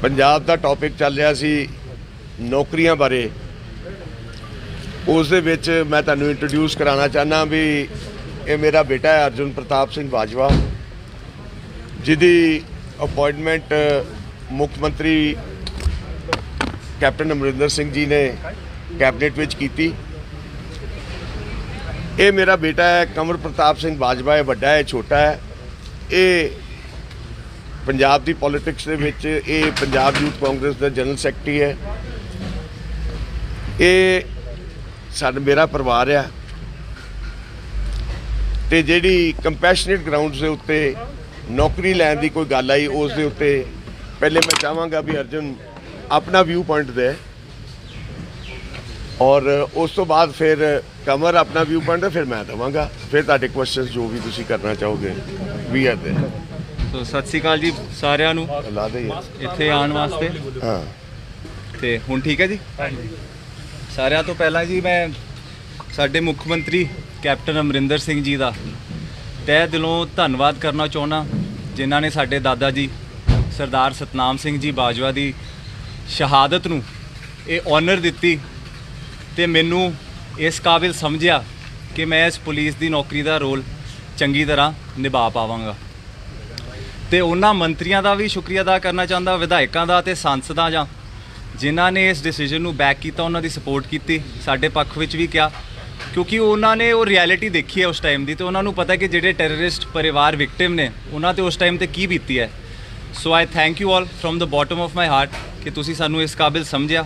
पंजाब का टॉपिक चल रहा सी नौकरियां बारे। उस दे विच मैं तुहानूं इंट्रोड्यूस कराना चाहना भी ये मेरा बेटा है अर्जुन प्रताप सिंह बाजवा, जिहदी अपॉइंटमेंट मुख्यमंत्री कैप्टन अमरिंदर सिंह जी ने कैबिनेट विच कीती। ये मेरा बेटा है कंवर प्रताप सिंह बाजवा, ये वड्डा है छोटा है। ये पंजाब की पॉलिटिक्स दे विच ये पंजाब यूथ कांग्रेस का जनरल सैकटरी है। ये मेरा परिवार है ते जिहड़ी कंपैशनेट ग्राउंड के उत्ते नौकरी लैन की कोई गल आई उस दे उत्ते पहले मैं चाहांगा भी अर्जुन अपना व्यू पॉइंट दे और उस तो बाद फिर कंवर अपना व्यू पॉइंट फिर मैं देवांगा, फिर तुहाडे क्वेश्चन जो भी तुसीं करना चाहोगे भी है दे। तो सत श्री अकाल जी सारिਆਂ ਨੂੰ ला दे ਇੱਥੇ ਆਉਣ ਵਾਸਤੇ। हाँ ਤੇ ਹੁਣ ਠੀਕ ਹੈ ਜੀ। ਸਾਰਿਆਂ ਤੋਂ ਪਹਿਲਾਂ ਜੀ ਮੈਂ ਸਾਡੇ ਮੁੱਖ ਮੰਤਰੀ ਕੈਪਟਨ ਅਮਰਿੰਦਰ ਸਿੰਘ ਜੀ ਦਾ ਤਹਿ ਦਿਲੋਂ ਧੰਨਵਾਦ ਕਰਨਾ ਚਾਹੁੰਦਾ, ਜਿਨ੍ਹਾਂ ਨੇ ਸਾਡੇ ਦਾਦਾ ਜੀ ਸਰਦਾਰ ਸਤਨਾਮ ਸਿੰਘ ਜੀ ਬਾਜਵਾ ਦੀ ਸ਼ਹਾਦਤ ਨੂੰ ਇਹ ਆਨਰ ਦਿੱਤੀ ਤੇ ਮੈਨੂੰ ਇਸ ਕਾਬਿਲ ਸਮਝਿਆ ਕਿ ਮੈਂ ਇਸ ਪੁਲਿਸ ਦੀ ਨੌਕਰੀ ਦਾ ਰੋਲ ਚੰਗੀ ਤਰ੍ਹਾਂ ਨਿਭਾ ਪਾਵਾਂਗਾ। ਤੇ ਉਹਨਾਂ ਮੰਤਰੀਆਂ ਦਾ ਵੀ ਸ਼ੁਕਰੀਆ ਅਦਾ ਕਰਨਾ ਚਾਹੁੰਦਾ, ਵਿਧਾਇਕਾਂ ਦਾ ਤੇ ਸੰਸਦਾਂ ਜਾਂ ਜਿਨ੍ਹਾਂ ਨੇ ਇਸ ਡਿਸੀਜਨ ਨੂੰ ਬੈਕ ਕੀਤਾ, ਉਹਨਾਂ ਦੀ ਸਪੋਰਟ ਕੀਤੀ, ਸਾਡੇ ਪੱਖ ਵਿੱਚ ਵੀ ਕਿਹਾ, ਕਿਉਂਕਿ ਉਹਨਾਂ ਨੇ ਉਹ ਰਿਐਲਿਟੀ ਦੇਖੀ ਹੈ ਉਸ ਟਾਈਮ ਦੀ ਤੇ ਉਹਨਾਂ ਨੂੰ ਪਤਾ ਕਿ ਜਿਹੜੇ ਟੈਰਰਿਸਟ ਪਰਿਵਾਰ ਵਿਕਟਿਮ ਨੇ ਉਹਨਾਂ ਤੇ ਉਸ ਟਾਈਮ ਤੇ ਕੀ ਬੀਤੀ ਹੈ। So I thank you all from the bottom of my heart ਕਿ ਤੁਸੀਂ ਸਾਨੂੰ ਇਸ ਕਾਬਿਲ ਸਮਝਿਆ।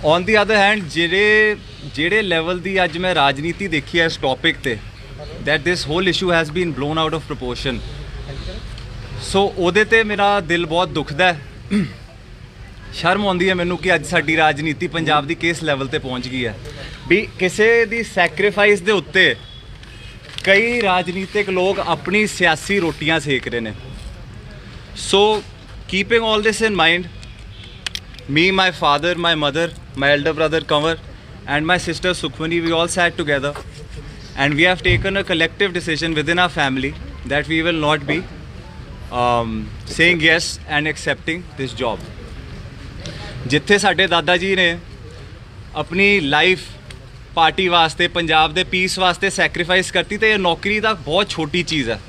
ਔਨ ਦੀ ਅਦਰ ਹੈਂਡ ਜਿਹੜੇ ਲੈਵਲ ਦੀ ਅੱਜ ਮੈਂ ਰਾਜਨੀਤੀ ਦੇਖੀ ਹੈ ਇਸ ਟੌਪਿਕ ਤੇ, that this whole issue has been blown out of proportion, so ਉਹਦੇ ਤੇ ਮੇਰਾ ਦਿਲ ਬਹੁਤ ਦੁਖਦਾ ਹੈ। ਸ਼ਰਮ ਆਉਂਦੀ ਹੈ ਮੈਨੂੰ ਕਿ ਅੱਜ ਸਾਡੀ ਰਾਜਨੀਤੀ ਪੰਜਾਬ ਦੀ ਕਿਸ ਲੈਵਲ ਤੇ ਪਹੁੰਚ ਗਈ ਹੈ ਵੀ ਕਿਸੇ ਦੀ ਸੈਕਰੀਫਾਈਸ ਦੇ ਉੱਤੇ ਕਈ ਰਾਜਨੀਤਿਕ ਲੋਕ ਆਪਣੀ ਸਿਆਸੀ ਰੋਟੀਆਂ ਸੇਕ ਰਹੇ ਨੇ। So keeping all this in mind, me, my father, my mother, my elder brother Kanwar and my sister Sukhmani, we all sat together and we have taken a collective decision within our family that we will not be saying yes and accepting this job. ਜਿੱਥੇ ਸਾਡੇ ਦਾਦਾ ਜੀ ਨੇ ਆਪਣੀ life party ਵਾਸਤੇ ਪੰਜਾਬ ਦੇ piece ਵਾਸਤੇ sacrifice ਕਰਤੀ ਤੇ ਇਹ ਨੌਕਰੀ ਤਾਂ ਬਹੁਤ ਛੋਟੀ ਚੀਜ਼ ਹੈ।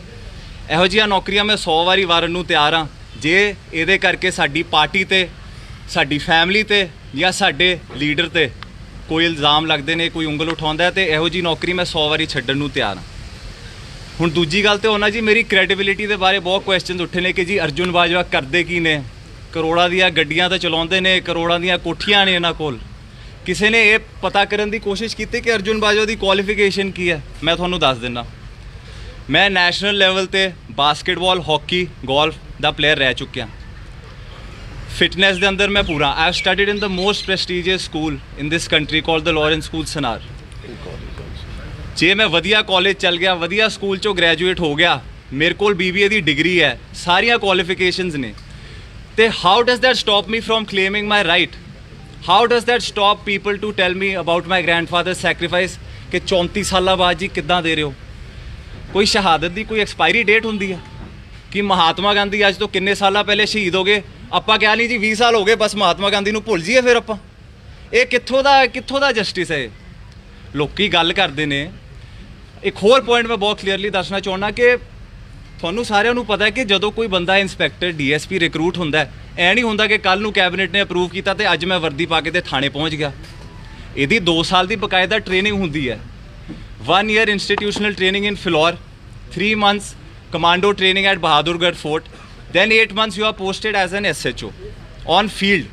ਇਹੋ ਜਿਹੀਆਂ ਨੌਕਰੀਆਂ ਮੈਂ 100 ਵਾਰੀ ਵਾਰਨ ਨੂੰ ਤਿਆਰ ਹਾਂ ਜੇ ਇਹਦੇ ਕਰਕੇ ਸਾਡੀ ਪਾਰਟੀ ਤੇ ਸਾਡੀ ਫੈਮਿਲੀ ਤੇ ਜਾਂ ਸਾਡੇ ਲੀਡਰ ਤੇ ਕੋਈ ਇਲਜ਼ਾਮ ਲੱਗਦੇ ਨੇ, ਕੋਈ ਉਂਗਲ ਉਠਾਉਂਦਾ ਤੇ ਇਹੋ ਜੀ ਨੌਕਰੀ ਮੈਂ 100 ਵਾਰੀ ਛੱਡਣ ਨੂੰ ਤਿਆਰ ਹਾਂ। ਹੁਣ ਦੂਜੀ ਗੱਲ ਤੇ ਹੋਣਾ ਜੀ, ਮੇਰੀ ਕ੍ਰੈਡੀਬਿਲਿਟੀ ਦੇ ਬਾਰੇ ਬਹੁਤ ਕੁਐਸਚਨਸ ਉੱਠੇ ਨੇ ਕਿ ਜੀ ਅਰਜੁਨ ਬਾਜਵਾ ਕਰਦੇ ਕੀ ਨੇ, ਕਰੋੜਾਂ ਦੀਆਂ ਗੱਡੀਆਂ ਤਾਂ ਚਲਾਉਂਦੇ ਨੇ, ਕਰੋੜਾਂ ਦੀਆਂ ਕੋਠੀਆਂ ਨੇ ਇਹਨਾਂ ਕੋਲ। ਕਿਸੇ ਨੇ ਇਹ ਪਤਾ ਕਰਨ ਦੀ ਕੋਸ਼ਿਸ਼ ਕੀਤੀ ਕਿ ਅਰਜੁਨ ਬਾਜਵਾ ਦੀ ਕੁਆਲੀਫਿਕੇਸ਼ਨ ਕੀ ਹੈ? ਮੈਂ ਤੁਹਾਨੂੰ ਦੱਸ ਦਿੰਦਾ, ਮੈਂ ਨੈਸ਼ਨਲ ਲੈਵਲ ਤੇ ਬਾਸਕਟਬਾਲ, ਹਾਕੀ, ਗੋਲਫ ਦਾ ਪਲੇਅਰ ਰਹਿ ਚੁੱਕਿਆ। ਫਿਟਨੈਸ ਦੇ ਅੰਦਰ ਮੈਂ ਪੂਰਾ, I have studied in the most prestigious school in this country called the Lawrence School Sanawar. ਜੇ ਮੈਂ ਵਧੀਆ ਕਾਲਜ ਚੱਲ ਗਿਆ, ਵਧੀਆ ਸਕੂਲ ਚੋਂ ਗ੍ਰੈਜੂਏਟ ਹੋ ਗਿਆ, ਮੇਰੇ ਕੋਲ BBA ਦੀ ਡਿਗਰੀ ਹੈ, ਸਾਰੀਆਂ ਕੁਆਲੀਫਿਕੇਸ਼ਨਸ ਨੇ, ਤੇ how does that stop me from claiming my right? How does that stop people to tell me about my grandfather sacrifice ਕਿ 34 ਸਾਲਾਂ ਬਾਅਦ ਜੀ ਕਿੱਦਾਂ ਦੇ ਰਹੇ ਹੋ? ਕੋਈ ਸ਼ਹਾਦਤ ਦੀ ਕੋਈ ਐਕਸਪਾਇਰੀ ਡੇਟ ਹੁੰਦੀ ਹੈ ਕਿ ਮਹਾਤਮਾ ਗਾਂਧੀ ਅੱਜ ਤੋਂ ਕਿੰਨੇ ਸਾਲਾਂ ਪਹਿਲੇ ਸ਼ਹੀਦ ਹੋ ਗਏ, ਆਪਾਂ ਕਿਹਾ ਨਹੀਂ ਜੀ 20 ਸਾਲ ਹੋ ਗਏ ਬਸ ਮਹਾਤਮਾ ਗਾਂਧੀ ਨੂੰ ਭੁੱਲ ਜਾਈਏ ਫਿਰ ਆਪਾਂ? ਇਹ ਕਿੱਥੋਂ ਦਾ ਜਸਟਿਸ ਹੈ? ਲੋਕੀ ਗੱਲ ਕਰਦੇ ਨੇ। ਇੱਕ ਹੋਰ ਪੁਆਇੰਟ ਮੈਂ ਬਹੁਤ ਕਲੀਅਰਲੀ ਦੱਸਣਾ ਚਾਹੁੰਦਾ ਕਿ ਤੁਹਾਨੂੰ ਸਾਰਿਆਂ ਨੂੰ ਪਤਾ ਹੈ ਕਿ ਜਦੋਂ ਕੋਈ ਬੰਦਾ ਇੰਸਪੈਕਟਰ DSP ਰਿਕਰੂਟ ਹੁੰਦਾ ਹੈ, ਐ ਨਹੀਂ ਹੁੰਦਾ ਕਿ ਕੱਲ੍ਹ ਨੂੰ ਕੈਬਨਿਟ ਨੇ ਅਪਰੂਵ ਕੀਤਾ ਤੇ ਅੱਜ ਮੈਂ ਵਰਦੀ ਪਾ ਕੇ ਤੇ ਥਾਣੇ ਪਹੁੰਚ ਗਿਆ। ਇਹਦੀ 2 ਸਾਲ ਦੀ ਬਕਾਇਦਾ ਟ੍ਰੇਨਿੰਗ ਹੁੰਦੀ ਹੈ। 1 year institutional training in Phillaur, 3 months commando training at Bahadurgarh Fort, then 8 months you are posted as an SHO on field।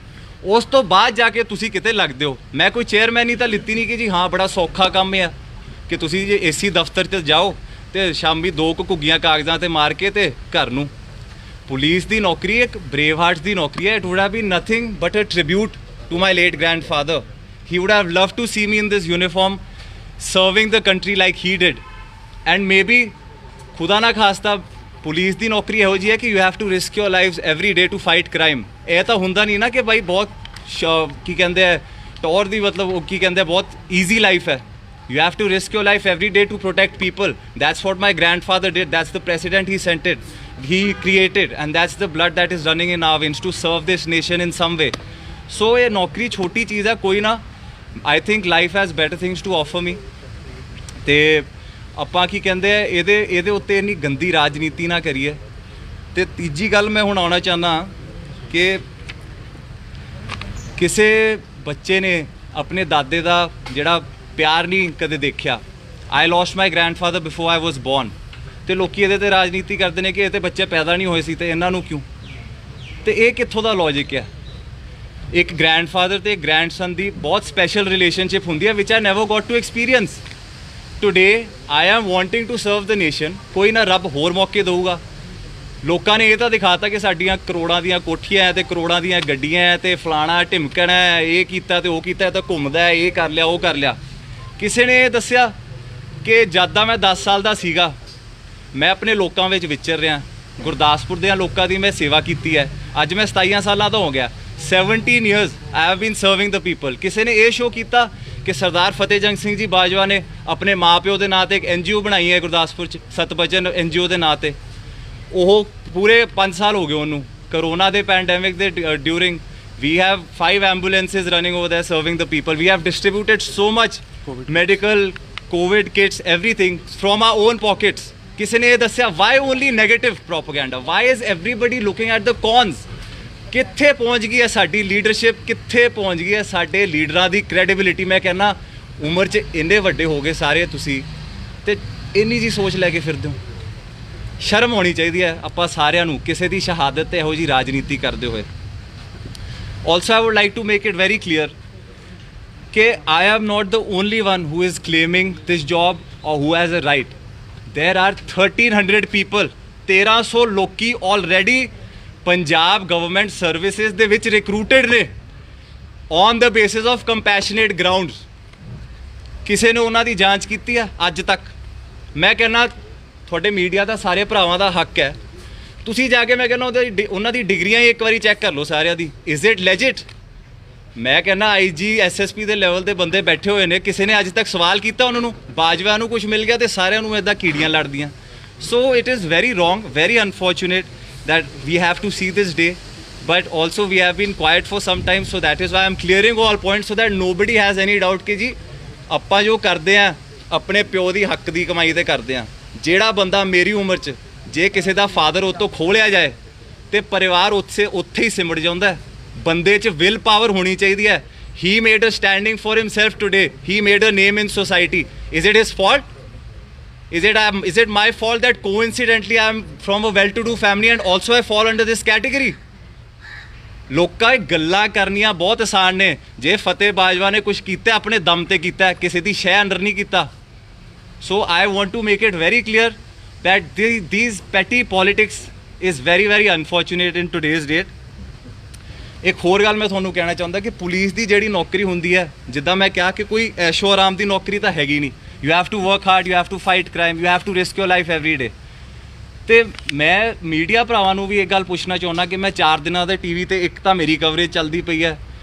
ਉਸ ਤੋਂ ਬਾਅਦ ਜਾ ਕੇ ਤੁਸੀਂ ਕਿਤੇ ਲੱਗਦੇ ਹੋ। ਮੈਂ ਕੋਈ ਚੇਅਰਮੈਨ ਹੀ ਤਾਂ ਲਿੱਤੀ ਨਹੀਂ ਕਿ ਜੀ ਹਾਂ ਬੜਾ ਸੌਖਾ ਕੰਮ ਹੈ ਕਿ ਤੁਸੀਂ ਜੇ AC ਦਫ਼ਤਰ 'ਚ ਜਾਓ ਤੇ ਸ਼ਾਮੀ 2 ਘੁੱਗੀਆਂ ਕਾਗਜ਼ਾਂ ਤੇ ਮਾਰ ਕੇ ਤੇ ਘਰ ਨੂੰ। ਪੁਲਿਸ ਦੀ ਨੌਕਰੀ ਇੱਕ ਬਰੇਵ ਹਾਰਟਸ ਦੀ ਨੌਕਰੀ ਹੈ। It would have been nothing but a tribute to my late grandfather. He would have loved to see me in this uniform serving the country like he did. And maybe ਖੁਦਾ ਨਾ ਖਾਸਤਾ police ਦੀ ਨੌਕਰੀ ਇਹੋ ਜਿਹੀ ਹੈ ਕਿ you have to risk your life every day to fight crime. ਇਹ ਤਾਂ ਹੁੰਦਾ ਨਹੀਂ ਨਾ ਕਿ ਬਾਈ ਬਹੁਤ ਕੀ ਕਹਿੰਦੇ ਹੈ ਟੌਰ ਦੀ ਮਤਲਬ ਉਹ ਕੀ ਕਹਿੰਦੇ ਬਹੁਤ ਈਜ਼ੀ ਲਾਈਫ ਹੈ। You have to risk your life every day to protect people. That's what my grandfather did. That's the precedent he set it. he created, and that's the blood that is running in our veins to serve this nation in some way. So ये नौकरी छोटी चीज़ है, कोई ना, I think life has better things to offer me. ਤੇ ਆਪਾਂ ਕੀ ਕਹਿੰਦੇ ਆ, ਇਹਦੇ ਉੱਤੇ ਇੰਨੀ ਗੰਦੀ ਰਾਜਨੀਤੀ ਨਾ ਕਰੀਏ। ਤੇ ਤੀਜੀ ਗੱਲ ਮੈਂ ਹੁਣ ਆਉਣਾ ਚਾਹੁੰਦਾ ਕਿ ਕਿਸੇ ਬੱਚੇ ਨੇ ਆਪਣੇ ਦਾਦੇ ਦਾ ਜਿਹੜਾ ਪਿਆਰ ਨਹੀਂ ਕਦੇ ਦੇਖਿਆ। I lost my grandfather before I was born. ਤੇ ਲੋਕੀ ਇਹਦੇ ਤੇ ਰਾਜਨੀਤੀ ਕਰਦੇ ਨੇ ਕਿ ਇਹ ਤੇ ਬੱਚੇ ਪੈਦਾ ਨਹੀਂ ਹੋਏ ਸੀ ਤੇ ਇਹਨਾਂ ਨੂੰ ਕਿਉਂ। ਤੇ ਇਹ ਕਿੱਥੋਂ ਦਾ ਲੌਜਿਕ ਹੈ? ਇੱਕ ਗ੍ਰੈਂਡਫਾਦਰ ਤੇ ਗ੍ਰੈਂਡਸਨ ਦੀ ਬਹੁਤ ਸਪੈਸ਼ਲ ਰਿਲੇਸ਼ਨਸ਼ਿਪ ਹੁੰਦੀ ਹੈ, which I never got to experience. Today I am wanting to serve the nation. ਕੋਈ ਨਾ ਰੱਬ ਹੋਰ ਮੌਕੇ ਦੇਊਗਾ। ਲੋਕਾਂ ਨੇ ਇਹ ਤਾਂ ਦਿਖਾਤਾ ਕਿ ਸਾਡੀਆਂ ਕਰੋੜਾਂ ਦੀਆਂ ਕੋਠੀਆਂ ਹੈ ਤੇ ਕਰੋੜਾਂ ਦੀਆਂ ਗੱਡੀਆਂ ਹੈ ਤੇ ਫਲਾਣਾ ਢਿਮਕਣਾ ਹੈ, ਇਹ ਕੀਤਾ ਤੇ ਉਹ ਕੀਤਾ, ਤਾਂ ਘੁੰਮਦਾ, ਇਹ ਕਰ ਲਿਆ ਉਹ ਕਰ ਲਿਆ। ਕਿਸੇ ਨੇ ਇਹ ਦੱਸਿਆ ਕਿ ਜਦ ਦਾ ਮੈਂ 10 ਸਾਲ ਦਾ ਸੀਗਾ ਮੈਂ ਆਪਣੇ ਲੋਕਾਂ ਵਿੱਚ ਵਿਚਰ ਰਿਹਾ। ਗੁਰਦਾਸਪੁਰ ਦੇ ਲੋਕਾਂ ਦੀ ਮੈਂ ਸੇਵਾ ਕੀਤੀ ਹੈ। ਅੱਜ ਮੈਂ 27 ਸਾਲਾਂ ਦਾ ਹੋ ਗਿਆ। 17 years I have been serving the people। ਕਿਸੇ ਨੇ ਇਹ ਸ਼ੋਅ ਕੀਤਾ ਕਿ ਸਰਦਾਰ ਫਤਿਹ ਜੰਗ ਸਿੰਘ ਜੀ ਬਾਜਵਾ ਨੇ ਆਪਣੇ ਮਾਪਿਓ ਦੇ ਨਾਂ ਤੇ ਇੱਕ NGO ਬਣਾਈ ਹੈ ਗੁਰਦਾਸਪੁਰ 'ਚ, ਸਤਬਚਨ NGO ਦੇ ਨਾਂ ਤੇ। ਉਹ ਪੂਰੇ 5 ਸਾਲ ਹੋ ਗਏ ਉਹਨੂੰ। ਕਰੋਨਾ ਦੇ ਪੈਂਡੈਮਿਕ ਦੇ during we have 5 ambulances running over there serving the people। We have distributed so much medical COVID kits, everything from our own pockets। ਕਿਸੇ ਨੇ ਇਹ ਦੱਸਿਆ why only negative propaganda? Why is everybody looking at the cons? ਕਿੱਥੇ ਪਹੁੰਚ ਗਈ ਹੈ ਸਾਡੀ leadership, ਕਿੱਥੇ ਪਹੁੰਚ ਗਈ ਹੈ ਸਾਡੇ ਲੀਡਰਾਂ ਦੀ ਕ੍ਰੈਡੀਬਿਲਿਟੀ। ਮੈਂ ਕਹਿੰਦਾ ਉਮਰ 'ਚ ਇੰਨੇ ਵੱਡੇ ਹੋ ਗਏ ਸਾਰੇ ਤੁਸੀਂ ਤੇ ਇੰਨੀ ਜੀ ਸੋਚ ਲੈ ਕੇ ਫਿਰਦੇ ਹੋ। ਸ਼ਰਮ ਹੋਣੀ ਚਾਹੀਦੀ ਹੈ ਆਪਾਂ ਸਾਰਿਆਂ ਨੂੰ ਕਿਸੇ ਦੀ ਸ਼ਹਾਦਤ ਤੇ ਇਹੋ ਜੀ ਰਾਜਨੀਤੀ ਕਰਦੇ ਹੋਏ। Also I would like to make it very clear ਕਿ I am not the only one who is claiming this job or who has a right. There are 1300 people, 1300 ਲੋਕੀ ਆਲਰੇਡੀ ਪੰਜਾਬ ਗਵਰਨਮੈਂਟ ਸਰਵਿਸਿਜ਼ ਦੇ ਵਿੱਚ ਰਿਕਰੂਟਡ ਨੇ on the basis of compassionate grounds. ਕਿਸੇ ਨੇ ਉਹਨਾਂ ਦੀ ਜਾਂਚ ਕੀਤੀ ਹੈ ਅੱਜ ਤੱਕ? ਮੈਂ ਕਹਿੰਦਾ ਤੁਹਾਡੇ ਮੀਡੀਆ ਦਾ ਸਾਰੇ ਭਰਾਵਾਂ ਦਾ ਹੱਕ ਹੈ, ਤੁਸੀਂ ਜਾ ਕੇ ਮੈਂ ਕਹਿੰਦਾ ਉਹਨਾਂ ਦੀ ਡਿਗਰੀਆਂ ਹੀ ਇੱਕ ਵਾਰੀ ਚੈੱਕ ਕਰ ਲਓ ਸਾਰਿਆਂ ਦੀ। Is it ਲੈਜਿਟ? ਮੈਂ ਕਹਿੰਦਾ IG SSP ਦੇ ਲੈਵਲ ਦੇ ਬੰਦੇ ਬੈਠੇ ਹੋਏ ਨੇ, ਕਿਸੇ ਨੇ ਅੱਜ ਤੱਕ ਸਵਾਲ ਕੀਤਾ ਉਹਨਾਂ ਨੂੰ? ਬਾਜਵਾ ਨੂੰ ਕੁਝ ਮਿਲ ਗਿਆ ਤੇ ਸਾਰਿਆਂ ਨੂੰ ਇੱਦਾਂ ਕੀੜੀਆਂ ਲੜਦੀਆਂ। So it is very wrong, very unfortunate that we have to see this day, but also we have been quiet for some time, so that is why I'm clearing all points so that nobody has any doubt ਕਿ ਜੀ ਆਪਾਂ ਜੋ ਕਰਦੇ ਆ ਆਪਣੇ ਪਿਓ ਦੀ ਹੱਕ ਦੀ ਕਮਾਈ ਤੇ ਕਰਦੇ ਆ। ਜਿਹੜਾ ਬੰਦਾ ਮੇਰੀ ਉਮਰ 'ਚ ਜੇ ਕਿਸੇ ਦਾ ਫਾਦਰ ਉਹ ਤੋਂ ਖੋਲਿਆ ਜਾਏ ਤੇ ਪਰਿਵਾਰ ਉੱਥੇ ਹੀ ਸਿਮਟ ਜਾਂਦਾ ਹੈ। ਬੰਦੇ 'ਚ ਵਿਲ ਪਾਵਰ ਹੋਣੀ ਚਾਹੀਦੀ ਹੈ। He made a standing for himself today, he made a name in society। Is it his fault? Is it my fault that coincidentally I am from a well-to-do family and also I fall under this category? ਲੋਕਾਂ ਇਹ ਗੱਲਾਂ ਕਰਨੀਆਂ ਬਹੁਤ ਆਸਾਨ ਨੇ। ਜੇ ਫਤਿਹ ਬਾਜਵਾ ਨੇ ਕੁਝ ਕੀਤਾ ਆਪਣੇ ਦਮ ਤੇ ਕੀਤਾ, ਕਿਸੇ ਦੀ ਸ਼ੈ ਅੰਦਰ ਨਹੀਂ ਕੀਤਾ। ਸੋ I want to make it very clear that these petty politics is very very unfortunate in today's date। ਇੱਕ ਹੋਰ ਗੱਲ ਮੈਂ ਤੁਹਾਨੂੰ ਕਹਿਣਾ ਚਾਹੁੰਦਾ ਕਿ ਪੁਲਿਸ ਦੀ ਜਿਹੜੀ ਨੌਕਰੀ ਹੁੰਦੀ ਹੈ, ਜਿੱਦਾਂ ਮੈਂ ਕਿਹਾ ਕਿ ਕੋਈ ਐਸ਼ੋ ਆਰਾਮ ਦੀ ਨੌਕਰੀ ਤਾਂ ਹੈਗੀ ਨਹੀਂ। You have to work hard, you have to fight crime, you have to risk your life every day। ਤੇ ਮੈਂ ਮੀਡੀਆ ਭਰਾਵਾਂ ਨੂੰ ਵੀ ਇੱਕ ਗੱਲ ਪੁੱਛਣਾ ਚਾਹੁੰਦਾ ਕਿ ਮੈਂ 4 ਦਿਨਾਂ ਦੇ TV ਤੇ ਇੱਕ ਤਾਂ ਮੇਰੀ ਕਵਰੇਜ ਚੱਲਦੀ ਪਈ ਹੈ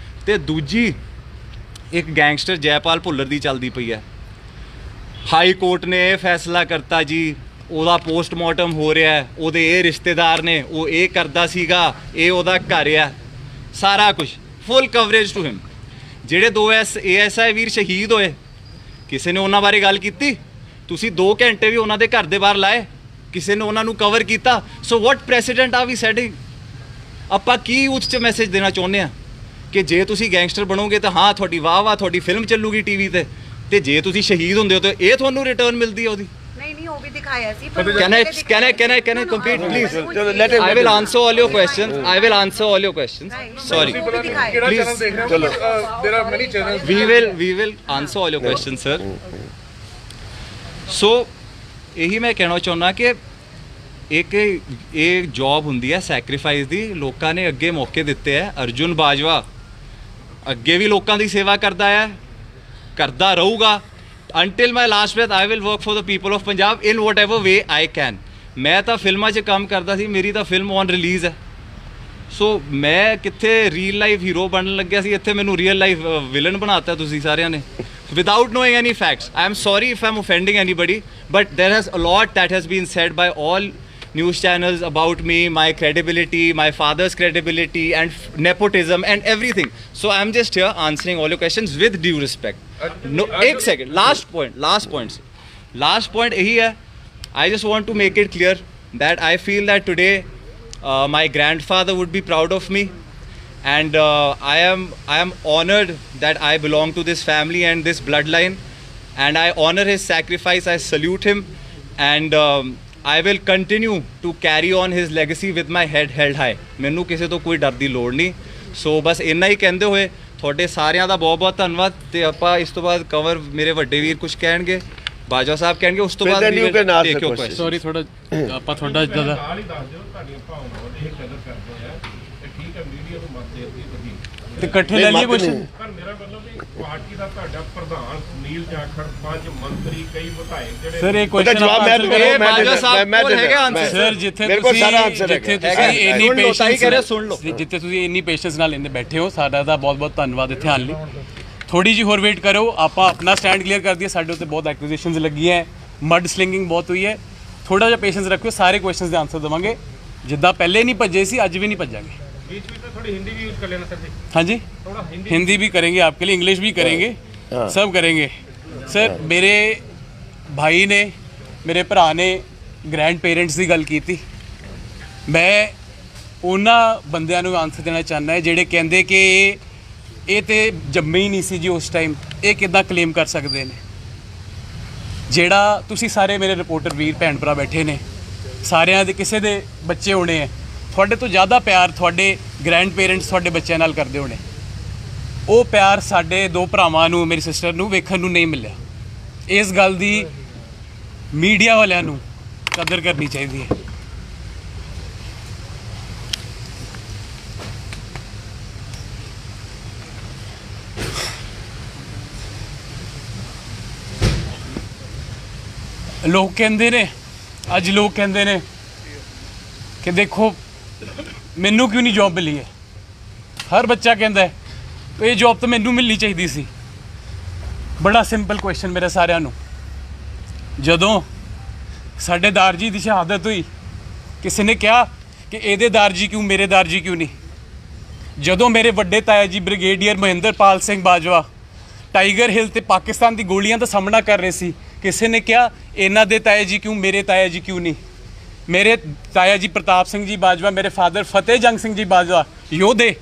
ਤੇ ਦੂਜੀ ਇੱਕ ਗੈਂਗਸਟਰ ਜੈਪਾਲ ਭੁੱਲਰ ਦੀ ਚੱਲਦੀ ਪਈ ਹੈ। ਹਾਈ ਕੋਰਟ ਨੇ ਇਹ ਫੈਸਲਾ ਕਰਤਾ ਜੀ, ਉਹਦਾ ਪੋਸਟਮਾਰਟਮ ਹੋ ਰਿਹਾ ਹੈ, ਉਹਦੇ ਇਹ ਰਿਸ਼ਤੇਦਾਰ ਨੇ, ਉਹ ਇਹ ਕਰਦਾ ਸੀਗਾ, ਇਹ ਉਹਦਾ ਘਰ ਆ, ਸਾਰਾ ਕੁਝ ਫੁੱਲ ਕਵਰੇਜ ਟੂ ਹਿਮ। ਜਿਹੜੇ 2 ASI ਵੀਰ ਸ਼ਹੀਦ ਹੋਏ, ਕਿਸੇ ਨੇ ਉਹਨਾਂ ਬਾਰੇ ਗੱਲ ਕੀਤੀ? ਤੁਸੀਂ 2 ਘੰਟੇ ਵੀ ਉਹਨਾਂ ਦੇ ਘਰ ਦੇ ਬਾਹਰ ਲਾਏ, ਕਿਸੇ ਨੇ ਉਹਨਾਂ ਨੂੰ ਕਵਰ ਕੀਤਾ? ਸੋ ਵਾਟ ਪ੍ਰੈਸੀਡੈਂਟ ਆ ਵੀ ਸੈਟਿੰਗ? ਆਪਾਂ ਕੀ ਉਸ 'ਚ ਮੈਸੇਜ ਦੇਣਾ ਚਾਹੁੰਦੇ ਆ ਕਿ ਜੇ ਤੁਸੀਂ ਗੈਂਗਸਟਰ ਬਣੋਗੇ ਤਾਂ ਹਾਂ ਤੁਹਾਡੀ ਵਾਹ ਤੁਹਾਡੀ ਫਿਲਮ ਚੱਲੂਗੀ TV ਤੇ ਜੇ ਤੁਸੀਂ ਸ਼ਹੀਦ ਹੁੰਦੇ ਹੋ ਤਾਂ ਇਹ ਤੁਹਾਨੂੰ ਰਿਟਰਨ ਮਿਲਦੀ ਹੈ ਉਹਦੀ? ਨਹੀਂ ਉਹ ਵੀ ਦਿਖਾਇਆ ਸੀ। Can I complete please? I will answer all your questions. I will answer all your questions. Sorry. Please. There are many channels. We will answer all your questions, sir. So ਇਹੀ ਮੈਂ ਕਹਿਣਾ ਚਾਹੁੰਦਾ ਕਿ ਇੱਕ ਇਹ ਜੌਬ ਹੁੰਦੀ ਹੈ sacrifice ਦੀ। ਲੋਕਾਂ ਨੇ ਅੱਗੇ ਮੌਕੇ ਦਿੱਤੇ ਹੈ। ਅਰਜੁਨ ਬਾਜਵਾ ਅੱਗੇ ਵੀ ਲੋਕਾਂ ਦੀ ਸੇਵਾ ਕਰਦਾ ਹੈ, ਕਰਦਾ ਰਹੂਗਾ। until my last breath I will work for the people of Punjab in whatever way I can। ਮੈਂ ਤਾਂ ਫਿਲਮਾਂ 'ਚ ਕੰਮ ਕਰਦਾ ਸੀ, ਮੇਰੀ ਤਾਂ ਫਿਲਮ ਔਨ ਰਿਲੀਜ਼ ਹੈ। ਸੋ ਮੈਂ ਕਿੱਥੇ ਰੀਅਲ ਲਾਈਫ ਹੀਰੋ ਬਣਨ ਲੱਗਿਆ ਸੀ, ਇੱਥੇ ਮੈਨੂੰ ਰੀਅਲ ਲਾਈਫ ਵਿਲਨ ਬਣਾਤਾ ਤੁਸੀਂ ਸਾਰਿਆਂ ਨੇ without knowing any facts। I am sorry if I am offending anybody, but there has a lot that has been said by all news channels about me, my credibility, my father's credibility, and nepotism and everything. So I'm just here answering all your questions with due respect. No, एक second. Last point. Last point यही है. I just want to make it clear that I feel that today my grandfather would be proud of me, and I am honored that I belong to this family and this bloodline, and I honor his sacrifice. I salute him, and I will continue to carry on his legacy with my head held high. ਮੈਨੂੰ ਕਿਸੇ ਤੋਂ ਕੋਈ ਡਰ ਦੀ ਲੋੜ ਨਹੀਂ. ਸੋ ਬਸ ਇੰਨਾ ਹੀ ਕਹਿੰਦੇ ਹੋਏ ਤੁਹਾਡੇ ਸਾਰਿਆਂ ਦਾ ਬਹੁਤ ਬਹੁਤ ਧੰਨਵਾਦ. ਤੇ ਆਪਾਂ ਇਸ ਤੋਂ ਬਾਅਦ ਕਵਰ ਮੇਰੇ ਵੱਡੇ ਵੀਰ ਕੁਝ ਕਹਿਣਗੇ, ਬਾਜਵਾ ਸਾਹਿਬ ਕਹਿਣਗੇ, ਉਸ ਤੋਂ ਬਾਅਦ Then you can ask the question. Sorry ਥੋੜਾ ਆਪਾਂ ਤੁਹਾਡਾ ਜ਼ਿਆਦਾ ਨਾਲ ਹੀ ਦੱਸ ਦਿਓ ਤੁਹਾਡੀਆਂ ਭਾਵਨਾਵਾਂ ਦੀ ਕਦਰ ਕਰਦੇ ਆ ਤੇ ਠੀਕ ਹੈ ਮੀਡੀਆ ਨੂੰ ਮਤ ਦੇ ਦਿੱਤੀ ਤੁਸੀਂ ਤੇ ਇਕੱਠੇ ਲੈ ਲਈਏ ਕੁਐਸਚਨ ਪਰ ਮੇਰਾ ਮਤਲਬ ਵੀ ਪਾਰਟੀ ਦਾ ਤੁਹਾਡਾ ਪ੍ਰਧਾਨ ਸੁਨੀਲ ਜਾਖੜ 5 ਮੰਤਰੀ ਕਈ ਵਿਧਾਇਕ ਜਿਹੜੇ ਸਰ ਇਹ ਉਹਦਾ ਕੁਐਸਚਨ ਜਵਾਬ ਮੈਂ ਇਹ ਬਾਜਵਾ ਸਾਹਿਬ ਕੋਲ ਹੈਗਾ answer. ਸਰ ਜਿੱਥੇ ਮੇਰੇ ਕੋਲ ਸਾਰਾ answer ਜਿੱਥੇ ਹੈਗਾ। ਤੁਸੀਂ ਇੰਨੀ ਸੁਣ ਲਓ, ਤਾਈ ਕਹਿ ਰਿਹਾ, ਪੇਸ਼ੈਂਸ ਸੁਣ ਲਓ। ਜਿੱਥੇ ਤੁਸੀਂ ਇੰਨੀ ਪੇਸ਼ੈਂਸ ਨਾਲ ਇੰਨੇ ਬੈਠੇ ਹੋ, ਸਾਡਾ ਤਾਂ ਬਹੁਤ ਬਹੁਤ ਧੰਨਵਾਦ ਇੱਥੇ ਆਉਣ ਲਈ. ਥੋੜੀ ਜਿਹੀ ਹੋਰ ਵੇਟ ਕਰੋ, ਆਪਾਂ ਆਪਣਾ ਸਟੈਂਡ ਕਲੀਅਰ ਕਰ ਦਈਏ. ਸਾਡੇ ਉੱਤੇ ਬਹੁਤ ਐਕੁਜ਼ੀਸ਼ਨਸ ਲੱਗੀਆਂ ਹੈ, ਮਡ ਸਲਿੰਗਿੰਗ ਬਹੁਤ ਹੋਈ ਹੈ. ਥੋੜਾ ਜਿਹਾ ਪੇਸ਼ੈਂਸ ਰੱਖਿਓ, ਸਾਰੇ ਕੁਐਸਚਨਸ ਦੇ ਆਨਸਰ ਦੇਵਾਂਗੇ. ਜਿੱਦਾਂ ਪਹਿਲੇ ਨਹੀਂ ਭੱਜੇ ਸੀ, ਅੱਜ ਵੀ ਨਹੀਂ ਭੱਜਾਂਗੇ. बीच में तो थोड़ी हिंदी भी यूज कर लेना सर जी, हाँ जी, थोड़ा हिंदी भी करेंगे आपके लिए, इंग्लिश भी करेंगे, सब करेंगे. सर मेरे भाई ने, मेरे भरा ने ग्रैंड पेरेंट्स की गल की. मैं ਉਹਨਾਂ ਬੰਦਿਆਂ ਨੂੰ ਆਨਸਰ ਦੇਣਾ ਚਾਹੁੰਦਾ ਹੈ ਜਿਹੜੇ ਕਹਿੰਦੇ ਕਿ ਇਹ ਤੇ ਜੰਮੇ ਹੀ ਨਹੀਂ ਸੀ ਜੀ ਉਸ ਟਾਈਮ, ਇਹ ਕਿੱਦਾਂ ਕਲੇਮ ਕਰ ਸਕਦੇ ਨੇ. ਜਿਹੜਾ ਤੁਸੀਂ ਸਾਰੇ ਮੇਰੇ ਰਿਪੋਰਟਰ ਵੀਰ ਭੈਣ ਭਰਾ ਬੈਠੇ ਨੇ, ਸਾਰਿਆਂ ਦੇ ਕਿਸੇ ਦੇ ਬੱਚੇ ਹੋਣੇ ਹੈ, ਤੁਹਾਡੇ ਤੋਂ ਜ਼ਿਆਦਾ ਪਿਆਰ ਤੁਹਾਡੇ ਗ੍ਰੈਂਡ ਪੇਰੈਂਟਸ ਤੁਹਾਡੇ ਬੱਚਿਆਂ ਨਾਲ ਕਰਦੇ ਹੋਣੇ. ਉਹ ਪਿਆਰ ਸਾਡੇ ਦੋ ਭਰਾਵਾਂ ਨੂੰ, ਮੇਰੀ ਸਿਸਟਰ ਨੂੰ ਵੇਖਣ ਨੂੰ ਨਹੀਂ ਮਿਲਿਆ. ਇਸ ਗੱਲ ਦੀ ਮੀਡੀਆ ਵਾਲਿਆਂ ਨੂੰ ਕਦਰ ਕਰਨੀ ਚਾਹੀਦੀ ਹੈ. ਲੋਕ ਕਹਿੰਦੇ ਨੇ, ਅੱਜ ਲੋਕ ਕਹਿੰਦੇ ਨੇ ਕਿ ਦੇਖੋ ਮੈਨੂੰ ਕਿਉਂ ਨਹੀਂ ਜੌਬ ਮਿਲੀ ਹੈ. ਹਰ ਬੱਚਾ ਕਹਿੰਦਾ ਹੈ ਇਹ ਜੌਬ ਤਾਂ ਮੈਨੂੰ ਮਿਲਣੀ ਚਾਹੀਦੀ ਸੀ. ਬੜਾ ਸਿੰਪਲ ਕੁਐਸਚਨ ਮੇਰੇ ਸਾਰਿਆਂ ਨੂੰ. ਜਦੋਂ ਸਾਡੇ ਦਾਰ ਜੀ ਦੀ ਸ਼ਹਾਦਤ ਹੋਈ, ਕਿਸੇ ਨੇ ਕਿਹਾ ਕਿ ਇਹਦੇ ਦਾਰ ਜੀ ਕਿਉਂ, ਮੇਰੇ ਦਾਰ ਜੀ ਕਿਉਂ ਨਹੀਂ. ਜਦੋਂ ਮੇਰੇ ਵੱਡੇ ਤਾਇਆ ਜੀ ਬ੍ਰਿਗੇਡੀਅਰ ਮਹਿੰਦਰਪਾਲ ਸਿੰਘ ਬਾਜਵਾ ਟਾਈਗਰ ਹਿੱਲ ਤੇ ਪਾਕਿਸਤਾਨ ਦੀ ਗੋਲੀਆਂ ਦਾ ਸਾਹਮਣਾ ਕਰ ਰਹੇ ਸੀ, ਕਿਸੇ ਨੇ ਕਿਹਾ ਇਹਨਾਂ ਦੇ ਤਾਇਆ ਜੀ ਕਿਉਂ, ਮੇਰੇ ਤਾਇਆ ਜੀ ਕਿਉਂ ਨਹੀਂ. ਮੇਰੇ ਤਾਇਆ ਜੀ ਪ੍ਰਤਾਪ ਸਿੰਘ ਜੀ ਬਾਜਵਾ, ਮੇਰੇ ਫਾਦਰ ਫਤਿਹ ਜੰਗ ਸਿੰਘ ਜੀ ਬਾਜਵਾ ਯੋਧੇ,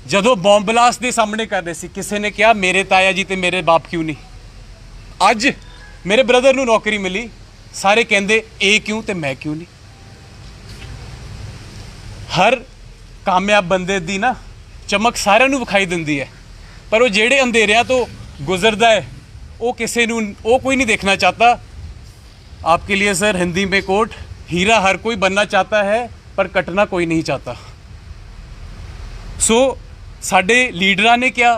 ਜਦੋਂ ਬੰਬ ਬਲਾਸਟ ਦੇ ਸਾਹਮਣੇ ਕਰ ਰਹੇ ਸੀ, ਕਿਸੇ ਨੇ ਕਿਹਾ ਮੇਰੇ ਤਾਇਆ ਜੀ ਤੇ ਮੇਰੇ ਬਾਪ ਕਿਉਂ ਨਹੀਂ. ਅੱਜ ਮੇਰੇ ਬ੍ਰਦਰ ਨੂੰ ਨੌਕਰੀ ਮਿਲੀ, ਸਾਰੇ ਕਹਿੰਦੇ ਇਹ ਕਿਉਂ ਤੇ ਮੈਂ ਕਿਉਂ ਨਹੀਂ. ਹਰ ਕਾਮਯਾਬ ਬੰਦੇ ਦੀ ਨਾ ਚਮਕ ਸਾਰਿਆਂ ਨੂੰ ਵਿਖਾਈ ਦਿੰਦੀ ਹੈ, ਪਰ ਉਹ ਜਿਹੜੇ ਅੰਧੇਰਿਆਂ ਤੋਂ ਗੁਜ਼ਰਦਾ ਹੈ वो किसी वो कोई नहीं देखना चाहता. आपके लिए सर हिंदी में कोट, हीरा हर कोई बनना चाहता है पर कटना कोई नहीं चाहता. सो साडे लीडरां ने क्या,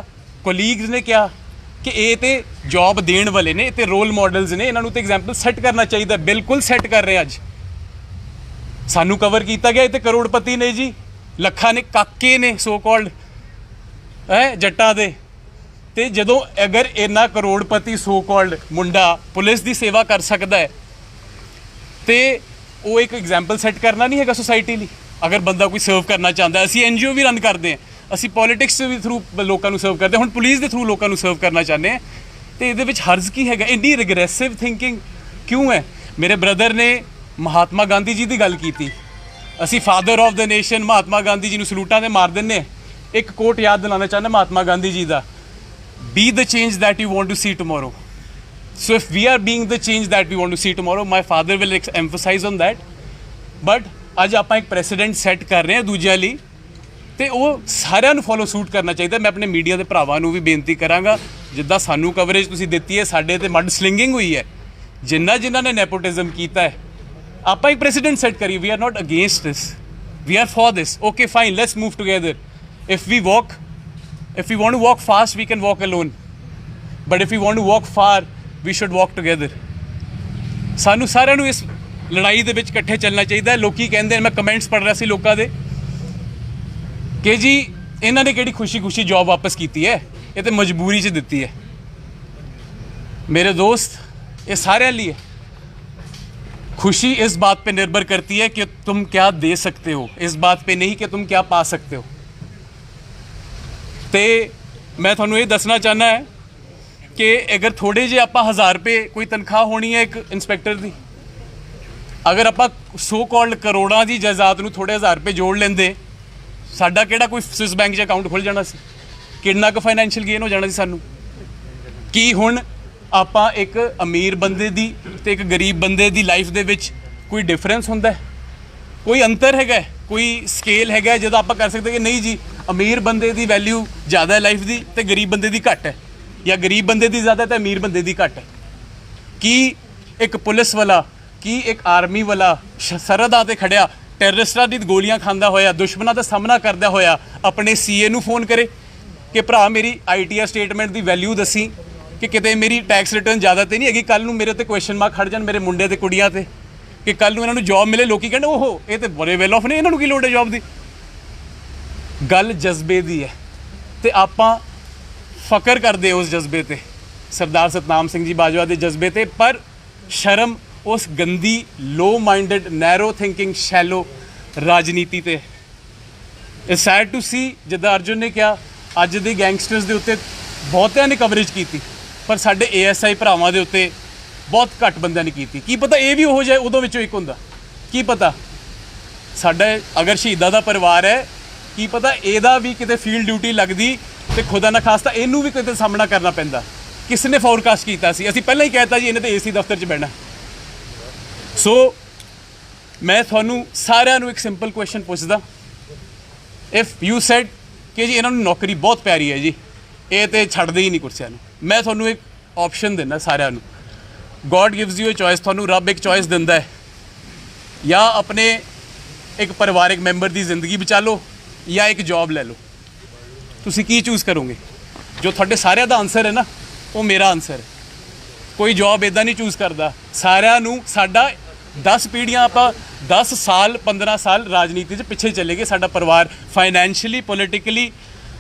कोलीग्स ने क्या कि ये तो जॉब देने वाले ने, ते रोल मॉडल्स ने, इन्हों तो एग्जाम्पल सैट करना चाहिए. बिल्कुल सैट कर रहे अज सानू कवर किया गया. ये करोड़पति ने जी, लखा ने काके ने सो कॉल्ड है जट्टां दे. ਤੇ ਜਦੋਂ ਅਗਰ ਇੰਨਾ ਕਰੋੜਪਤੀ ਸੋ ਕਾਲਡ ਮੁੰਡਾ ਪੁਲਿਸ ਦੀ ਸੇਵਾ ਕਰ ਸਕਦਾ ਹੈ ਤੇ ਉਹ ਇੱਕ ਐਗਜ਼ਾਮਪਲ ਸੈੱਟ ਕਰਨਾ ਨਹੀਂ ਹੈਗਾ ਸੋਸਾਇਟੀ ਲਈ. ਅਗਰ ਬੰਦਾ ਕੋਈ ਸਰਵ ਕਰਨਾ ਚਾਹੁੰਦਾ, ਅਸੀਂ ਐਨਜੀਓ ਵੀ ਰਨ ਕਰਦੇ ਹਾਂ, ਅਸੀਂ ਪੋਲਿਟਿਕਸ ਵੀ ਥਰੂ ਲੋਕਾਂ ਨੂੰ ਸਰਵ ਕਰਦੇ, ਹੁਣ ਪੁਲਿਸ ਦੇ ਥਰੂ ਲੋਕਾਂ ਨੂੰ ਸਰਵ ਕਰਨਾ ਚਾਹੁੰਦੇ ਹਾਂ, ਤੇ ਇਹਦੇ ਵਿੱਚ ਹਰਜ਼ ਕੀ ਹੈਗਾ? ਇੰਨੀ ਰਿਗਰੈਸਿਵ ਥਿੰਕਿੰਗ ਕਿਉਂ ਹੈ? ਮੇਰੇ ਬ੍ਰਦਰ ਨੇ ਮਹਾਤਮਾ ਗਾਂਧੀ ਜੀ ਦੀ ਗੱਲ ਕੀਤੀ. ਅਸੀਂ father of the nation Mahatma Gandhi ji ਨੂੰ ਸਲੂਟਾਂ 'ਤੇ ਮਾਰ ਦਿੰਦੇ. ਇੱਕ ਕੋਟ ਯਾਦ ਦਿਲਾਉਣਾ ਚਾਹੁੰਦਾ ਮਹਾਤਮਾ ਗਾਂਧੀ ਜੀ ਦਾ, be the change that you want to see tomorrow. So if we are being the change that we want to see tomorrow, my father will emphasize on that. But ਅੱਜ ਆਪਾਂ ਇੱਕ ਪ੍ਰੈਸੀਡੈਂਟ ਸੈੱਟ ਕਰ ਰਹੇ ਹਾਂ ਦੂਜਿਆਂ ਲਈ, ਤੇ ਉਹ ਸਾਰਿਆਂ ਨੂੰ ਫੋਲੋ ਸੂਟ ਕਰਨਾ ਚਾਹੀਦਾ. ਮੈਂ ਆਪਣੇ ਮੀਡੀਆ ਦੇ ਭਰਾਵਾਂ ਨੂੰ ਵੀ ਬੇਨਤੀ ਕਰਾਂਗਾ, ਜਿੱਦਾਂ ਸਾਨੂੰ ਕਵਰੇਜ ਤੁਸੀਂ ਦਿੱਤੀ ਹੈ, ਸਾਡੇ ਤੇ ਮਡ ਸਲਿੰਗਿੰਗ ਹੋਈ ਹੈ, ਜਿਨ੍ਹਾਂ ਨੇ ਨੈਪੋਟਿਜ਼ਮ ਕੀਤਾ ਹੈ, ਆਪਾਂ ਇੱਕ ਪ੍ਰੈਸੀਡੈਂਟ ਸੈੱਟ ਕਰੀਏ. We are not against this, we are for this. Okay fine, let's move together. If we want to walk fast, we can walk alone. But if we want to walk far, we should walk together. ਸਾਨੂੰ ਸਾਰਿਆਂ ਨੂੰ ਇਸ ਲੜਾਈ ਦੇ ਵਿੱਚ ਇਕੱਠੇ ਚੱਲਣਾ ਚਾਹੀਦਾ ਹੈ. ਲੋਕੀ ਕਹਿੰਦੇ ਨੇ, ਮੈਂ ਕਮੈਂਟਸ ਪੜ੍ਹ ਰਿਹਾ ਸੀ ਲੋਕਾਂ ਦੇ, ਕਿ ਜੀ ਇਹਨਾਂ ਨੇ ਕਿਹੜੀ ਖੁਸ਼ੀ ਜੌਬ ਵਾਪਸ ਕੀਤੀ ਹੈ, ਇਹ ਤੇ ਮਜਬੂਰੀ 'ਚ ਦਿੱਤੀ ਹੈ. ਮੇਰੇ ਦੋਸਤ, ਇਹ ਸਾਰਿਆਂ ਲਈ ਹੈ. खुशी इस बात पे निर्भर करती है कि तुम क्या दे सकते हो, इस बात पे नहीं कि तुम क्या पा सकते हो। ਤੇ ਮੈਂ ਤੁਹਾਨੂੰ ਇਹ ਦੱਸਣਾ ਚਾਹੁੰਦਾ ਹੈ ਕਿ ਅਗਰ ਥੋੜੇ ਜਿਹੇ ਆਪਾਂ 1000 ਰੁਪਏ ਕੋਈ ਤਨਖਾਹ ਹੋਣੀ ਹੈ ਇੱਕ ਇੰਸਪੈਕਟਰ ਦੀ, ਅਗਰ ਆਪਾਂ ਸੋ ਕਾਲਡ ਕਰੋੜਾਂ ਦੀ ਜਾਇਦਾਦ ਨੂੰ ਥੋੜੇ 1000 ਰੁਪਏ ਜੋੜ ਲੈਂਦੇ, ਸਾਡਾ ਕਿਹੜਾ ਕੋਈ ਸਵਿਸ ਬੈਂਕ 'ਚ ਅਕਾਊਂਟ ਖੁੱਲ੍ਹ ਜਾਣਾ ਸੀ? ਕਿੰਨਾ ਕੁ ਫਾਈਨੈਂਸ਼ੀਅਲ ਗੇਨ ਹੋ ਜਾਣਾ ਸੀ ਸਾਨੂੰ? ਕੀ ਹੁਣ ਆਪਾਂ ਇੱਕ ਅਮੀਰ ਬੰਦੇ ਦੀ ਤੇ ਇੱਕ ਗਰੀਬ ਬੰਦੇ ਦੀ ਲਾਈਫ ਦੇ ਵਿੱਚ ਕੋਈ ਡਿਫਰੈਂਸ ਹੁੰਦਾ ਹੈ? ਕੋਈ ਅੰਤਰ ਹੈਗਾ? ਕੋਈ ਸਕੇਲ ਹੈਗਾ ਜਦੋਂ ਆਪਾਂ ਕਰ ਸਕਦੇ ਕਿ ਨਹੀਂ ਜੀ ਅਮੀਰ ਬੰਦੇ ਦੀ ਵੈਲਿਊ ਜ਼ਿਆਦਾ ਹੈ ਲਾਈਫ ਦੀ ਤੇ ਗਰੀਬ ਬੰਦੇ ਦੀ ਘੱਟ ਹੈ, ਜਾਂ ਗਰੀਬ ਬੰਦੇ ਦੀ ਜ਼ਿਆਦਾ ਤੇ ਅਮੀਰ ਬੰਦੇ ਦੀ ਘੱਟ ਹੈ? ਕੀ ਇੱਕ ਪੁਲਿਸ ਵਾਲਾ, ਕੀ ਇੱਕ ਆਰਮੀ ਵਾਲਾ ਸਰਹੱਦਾਂ ਤੇ ਖੜਿਆ ਟੈਰਰਿਸਟਾਂ ਦੀ ਗੋਲੀਆਂ ਖਾਂਦਾ ਹੋਇਆ, ਦੁਸ਼ਮਣਾਂ ਦਾ ਸਾਹਮਣਾ ਕਰਦਾ ਹੋਇਆ ਆਪਣੇ ਸੀਏ ਨੂੰ ਫੋਨ ਕਰੇ ਕਿ ਭਰਾ ਮੇਰੀ ਆਈਟੀਆਰ ਸਟੇਟਮੈਂਟ ਦੀ ਵੈਲਿਊ ਦੱਸੀ ਕਿ ਕਿਤੇ ਮੇਰੀ ਟੈਕਸ ਰਿਟਰਨ ਜ਼ਿਆਦਾ ਤੇ ਨਹੀਂ ਹੈਗੀ, ਕੱਲ੍ਹ ਨੂੰ ਮੇਰੇ ਉੱਤੇ ਕੁਐਸਚਨ ਮਾਰਕ ਖੜ ਜਾਣ ਮੇਰੇ ਮੁੰਡੇ ਤੇ ਕੁੜੀਆਂ ਤੇ, ਕਿ ਕੱਲ੍ਹ ਨੂੰ ਇਹਨਾਂ ਨੂੰ ਜੌਬ ਮਿਲੇ, ਲੋਕੀ ਕਹਿੰਦੇ ਓਹੋ ਇਹ ਤੇ ਬੜੇ ਵੈਲ ਆਫ ਨੇ, ਇਹਨਾਂ ਨੂੰ ਕੀ ਲੋੜ ਹੈ ਜੌਬ ਦੀ? ਗੱਲ ਜਜ਼ਬੇ ਦੀ ਹੈ ਤੇ ਆਪਾਂ ਫਕਰ ਕਰਦੇ ਉਸ ਜਜ਼ਬੇ ਤੇ, ਸਰਦਾਰ ਸਤਨਾਮ ਸਿੰਘ ਜੀ ਬਾਜਵਾ ਦੇ ਜਜ਼ਬੇ ਤੇ, ਪਰ ਸ਼ਰਮ ਉਸ ਗੰਦੀ ਲੋ ਮਾਈਂਡਡ ਨੈਰੋ ਥਿੰਕਿੰਗ ਸ਼ੈਲੋ ਰਾਜਨੀਤੀ ਤੇ। ਇਟਸ ਸੈਡ ਟੂ ਸੀ, ਜਿੱਦਾਂ ਅਰਜੁਨ ਨੇ ਕਿਹਾ ਅੱਜ ਦੇ ਗੈਂਗਸਟਰਸ ਦੇ ਉੱਤੇ ਬਹੁਤਿਆਂ ਨੇ ਕਵਰੇਜ ਕੀਤੀ, ਪਰ ਸਾਡੇ ASI ਭਰਾਵਾਂ ਦੇ ਉੱਤੇ ਬਹੁਤ ਘੱਟ ਬੰਦਿਆਂ ਨੇ ਕੀਤੀ। ਕੀ ਪਤਾ ਇਹ ਵੀ ਹੋ ਜਾਏ ਉਦੋਂ ਵਿੱਚੋਂ ਇੱਕ ਹੁੰਦਾ, ਕੀ ਪਤਾ ਸਾਡਾ ਅਗਰ ਸ਼ਹੀਦਾਂ ਦਾ ਪਰਿਵਾਰ ਹੈ, ਕੀ ਪਤਾ ਇਹਦਾ ਵੀ ਕਿਤੇ ਫੀਲਡ ਡਿਊਟੀ ਲੱਗਦੀ ਤੇ ਖੁਦਾ ਨਾ ਖਾਸਤਾ ਇਹਨੂੰ ਵੀ ਕਿਤੇ ਸਾਹਮਣਾ ਕਰਨਾ ਪੈਂਦਾ। ਕਿਸ ਨੇ ਫੋਰਕਾਸਟ ਕੀਤਾ ਸੀ? ਅਸੀਂ ਪਹਿਲਾਂ ਹੀ ਕਹਿਤਾ ਜੀ ਇਹਨੇ ਤੇ AC ਦਫ਼ਤਰ 'ਚ ਬਹਿਣਾ। ਸੋ ਮੈਂ ਤੁਹਾਨੂੰ ਸਾਰਿਆਂ ਨੂੰ ਇੱਕ ਸਿੰਪਲ ਕੁਐਸਚਨ ਪੁੱਛਦਾ, ਇਫ ਯੂ ਸੈਡ ਕਿ ਜੀ ਇਹਨਾਂ ਨੂੰ ਨੌਕਰੀ ਬਹੁਤ ਪਿਆਰੀ ਹੈ ਜੀ, ਇਹ ਤੇ ਛੱਡਦੇ ਹੀ ਨਹੀਂ ਕੁਰਸੀਆਂ ਨੂੰ, ਮੈਂ ਤੁਹਾਨੂੰ ਇੱਕ ਆਪਸ਼ਨ ਦਿੰਦਾ ਸਾਰਿਆਂ ਨੂੰ, God gives you a choice, ਤੁਹਾਨੂੰ ਰੱਬ ਇੱਕ ਚੋਇਸ ਦਿੰਦਾ ਹੈ, ਜਾਂ ਆਪਣੇ ਇੱਕ ਪਰਿਵਾਰਿਕ ਮੈਂਬਰ ਦੀ ਜ਼ਿੰਦਗੀ ਬਚਾ ਲਓ ਜਾਂ ਇੱਕ ਜੌਬ ਲੈ ਲਓ। ਤੁਸੀਂ ਕੀ ਚੂਜ਼ ਕਰੋਗੇ? ਜੋ ਤੁਹਾਡੇ ਸਾਰਿਆਂ ਦਾ ਆਨਸਰ ਹੈ ਨਾ, ਉਹ ਮੇਰਾ ਆਨਸਰ ਹੈ। ਕੋਈ ਜੌਬ ਇੱਦਾਂ ਨਹੀਂ ਚੂਜ਼ ਕਰਦਾ, ਸਾਰਿਆਂ ਨੂੰ ਸਾਡਾ 10 ਪੀੜ੍ਹੀਆਂ, ਆਪਾਂ 10 ਸਾਲ 15 ਸਾਲ ਰਾਜਨੀਤੀ 'ਚ ਪਿੱਛੇ ਚਲੇ ਗਏ, ਸਾਡਾ ਪਰਿਵਾਰ financially, politically,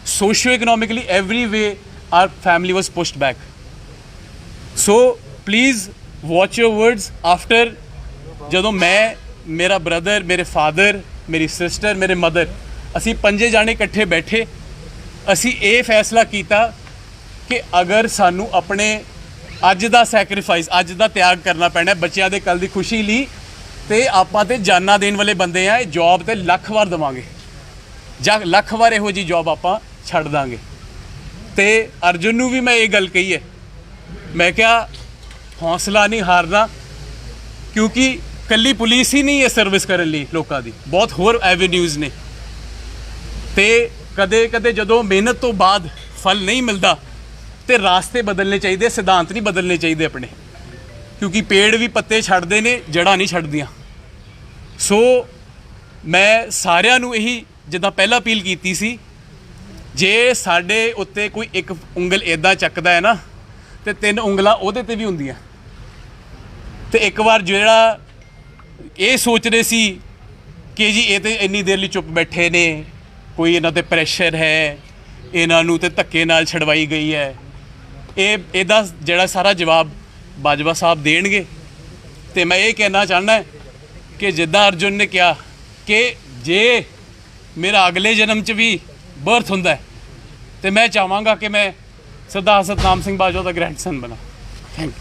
socio economically every way our family was pushed back. So please watch your words. After ਜਦੋਂ ਮੈਂ, ਮੇਰਾ ਬ੍ਰਦਰ, ਮੇਰੇ ਫਾਦਰ, ਮੇਰੀ ਸਿਸਟਰ, ਮੇਰੇ ਮਦਰ, ਅਸੀਂ 5 ਜਾਣੇ ਇਕੱਠੇ ਬੈਠੇ, ਅਸੀਂ ਇਹ ਫੈਸਲਾ ਕੀਤਾ ਕਿ ਅਗਰ ਸਾਨੂੰ ਆਪਣੇ ਅੱਜ ਦਾ ਸੈਕਰੀਫਾਈਸ, ਅੱਜ ਦਾ ਤਿਆਗ ਕਰਨਾ ਪੈਣਾ ਬੱਚਿਆਂ ਦੇ ਕੱਲ੍ਹ ਦੀ ਖੁਸ਼ੀ ਲਈ, ਤੇ ਆਪਾਂ ਤੇ ਜਾਨਾਂ ਦੇਣ ਵਾਲੇ ਬੰਦੇ ਆ, ਇਹ ਜੌਬ ਤੇ ਲੱਖ ਵਾਰ ਦੇਵਾਂਗੇ ਜਾਂ ਲੱਖ ਵਾਰ ਇਹੋ ਜਿਹੀ ਜੌਬ ਆਪਾਂ ਛੱਡ ਦਾਂਗੇ। ਤੇ ਅਰਜੁਨ ਨੂੰ ਵੀ ਮੈਂ ਇਹ ਗੱਲ ਕਹੀ ਹੈ, ਮੈਂ ਕਿਹਾ ਹੌਸਲਾ ਨਹੀਂ ਹਾਰਨਾ, ਕਿਉਂਕਿ ਕੱਲੀ ਪੁਲਿਸ ਹੀ ਨਹੀਂ ਹੈ ਸਰਵਿਸ ਕਰਨ ਲਈ ਲੋਕਾਂ ਦੀ, ਬਹੁਤ ਹੋਰ ਐਵੇਨਿਊਜ਼ ਨੇ। ਤੇ ਕਦੇ ਕਦੇ ਜਦੋਂ ਮਿਹਨਤ ਤੋਂ ਬਾਅਦ ਫਲ ਨਹੀਂ ਮਿਲਦਾ ਤੇ ਰਾਸਤੇ ਬਦਲਣੇ ਚਾਹੀਦੇ, ਸਿਧਾਂਤ ਨਹੀਂ ਬਦਲਣੇ ਚਾਹੀਦੇ ਆਪਣੇ, ਕਿਉਂਕਿ ਪੇੜ ਵੀ ਪੱਤੇ ਛੱਡਦੇ ਨੇ, ਜੜ੍ਹਾਂ ਨਹੀਂ ਛੱਡਦੀਆਂ। ਸੋ ਮੈਂ ਸਾਰਿਆਂ ਨੂੰ ਇਹੀ, ਜਿੱਦਾਂ ਪਹਿਲਾਂ ਅਪੀਲ ਕੀਤੀ ਸੀ, ਜੇ ਸਾਡੇ ਉੱਤੇ ਕੋਈ ਇੱਕ ਉਂਗਲ ਇੱਦਾਂ ਚੱਕਦਾ ਹੈ ਨਾ, ਤੇ 3 ਉਂਗਲਾਂ ਉਹਦੇ ਤੇ ਵੀ ਹੁੰਦੀਆਂ। ਤੇ ਇੱਕ ਵਾਰ ਜਿਹੜਾ ਇਹ ਸੋਚ ਰਹੇ ਸੀ ਕਿ ਜੀ ਇਹ ਤੇ ਇੰਨੀ ਦੇਰ ਲਈ ਚੁੱਪ ਬੈਠੇ ਨੇ, ਕੋਈ ਇਹਨਾਂ ਤੇ ਪ੍ਰੈਸ਼ਰ ਹੈ, ਇਹਨਾਂ ਨੂੰ ਤੇ ਧੱਕੇ ਨਾਲ ਛਡਵਾਈ ਗਈ ਹੈ, ਇਹਦਾ ਜਿਹੜਾ ਸਾਰਾ ਜਵਾਬ ਬਾਜਵਾ ਸਾਹਿਬ ਦੇਣਗੇ। ਤੇ ਮੈਂ ਇਹ ਕਹਿਣਾ ਚਾਹੁੰਦਾ ਕਿ ਜਿੱਦਾਂ ਅਰਜੁਨ ਨੇ ਕਿਹਾ ਕਿ ਜੇ ਮੇਰਾ ਅਗਲੇ ਜਨਮ 'ਚ ਵੀ ਬਰਥ ਹੁੰਦਾ ਤੇ ਮੈਂ ਚਾਹਾਂਗਾ ਕਿ ਮੈਂ ਸਰਦਾਰ ਸਤਨਾਮ ਸਿੰਘ ਬਾਜਵਾ ਦਾ ਗ੍ਰੈਂਡਸਨ ਬਣਾ। Thank you.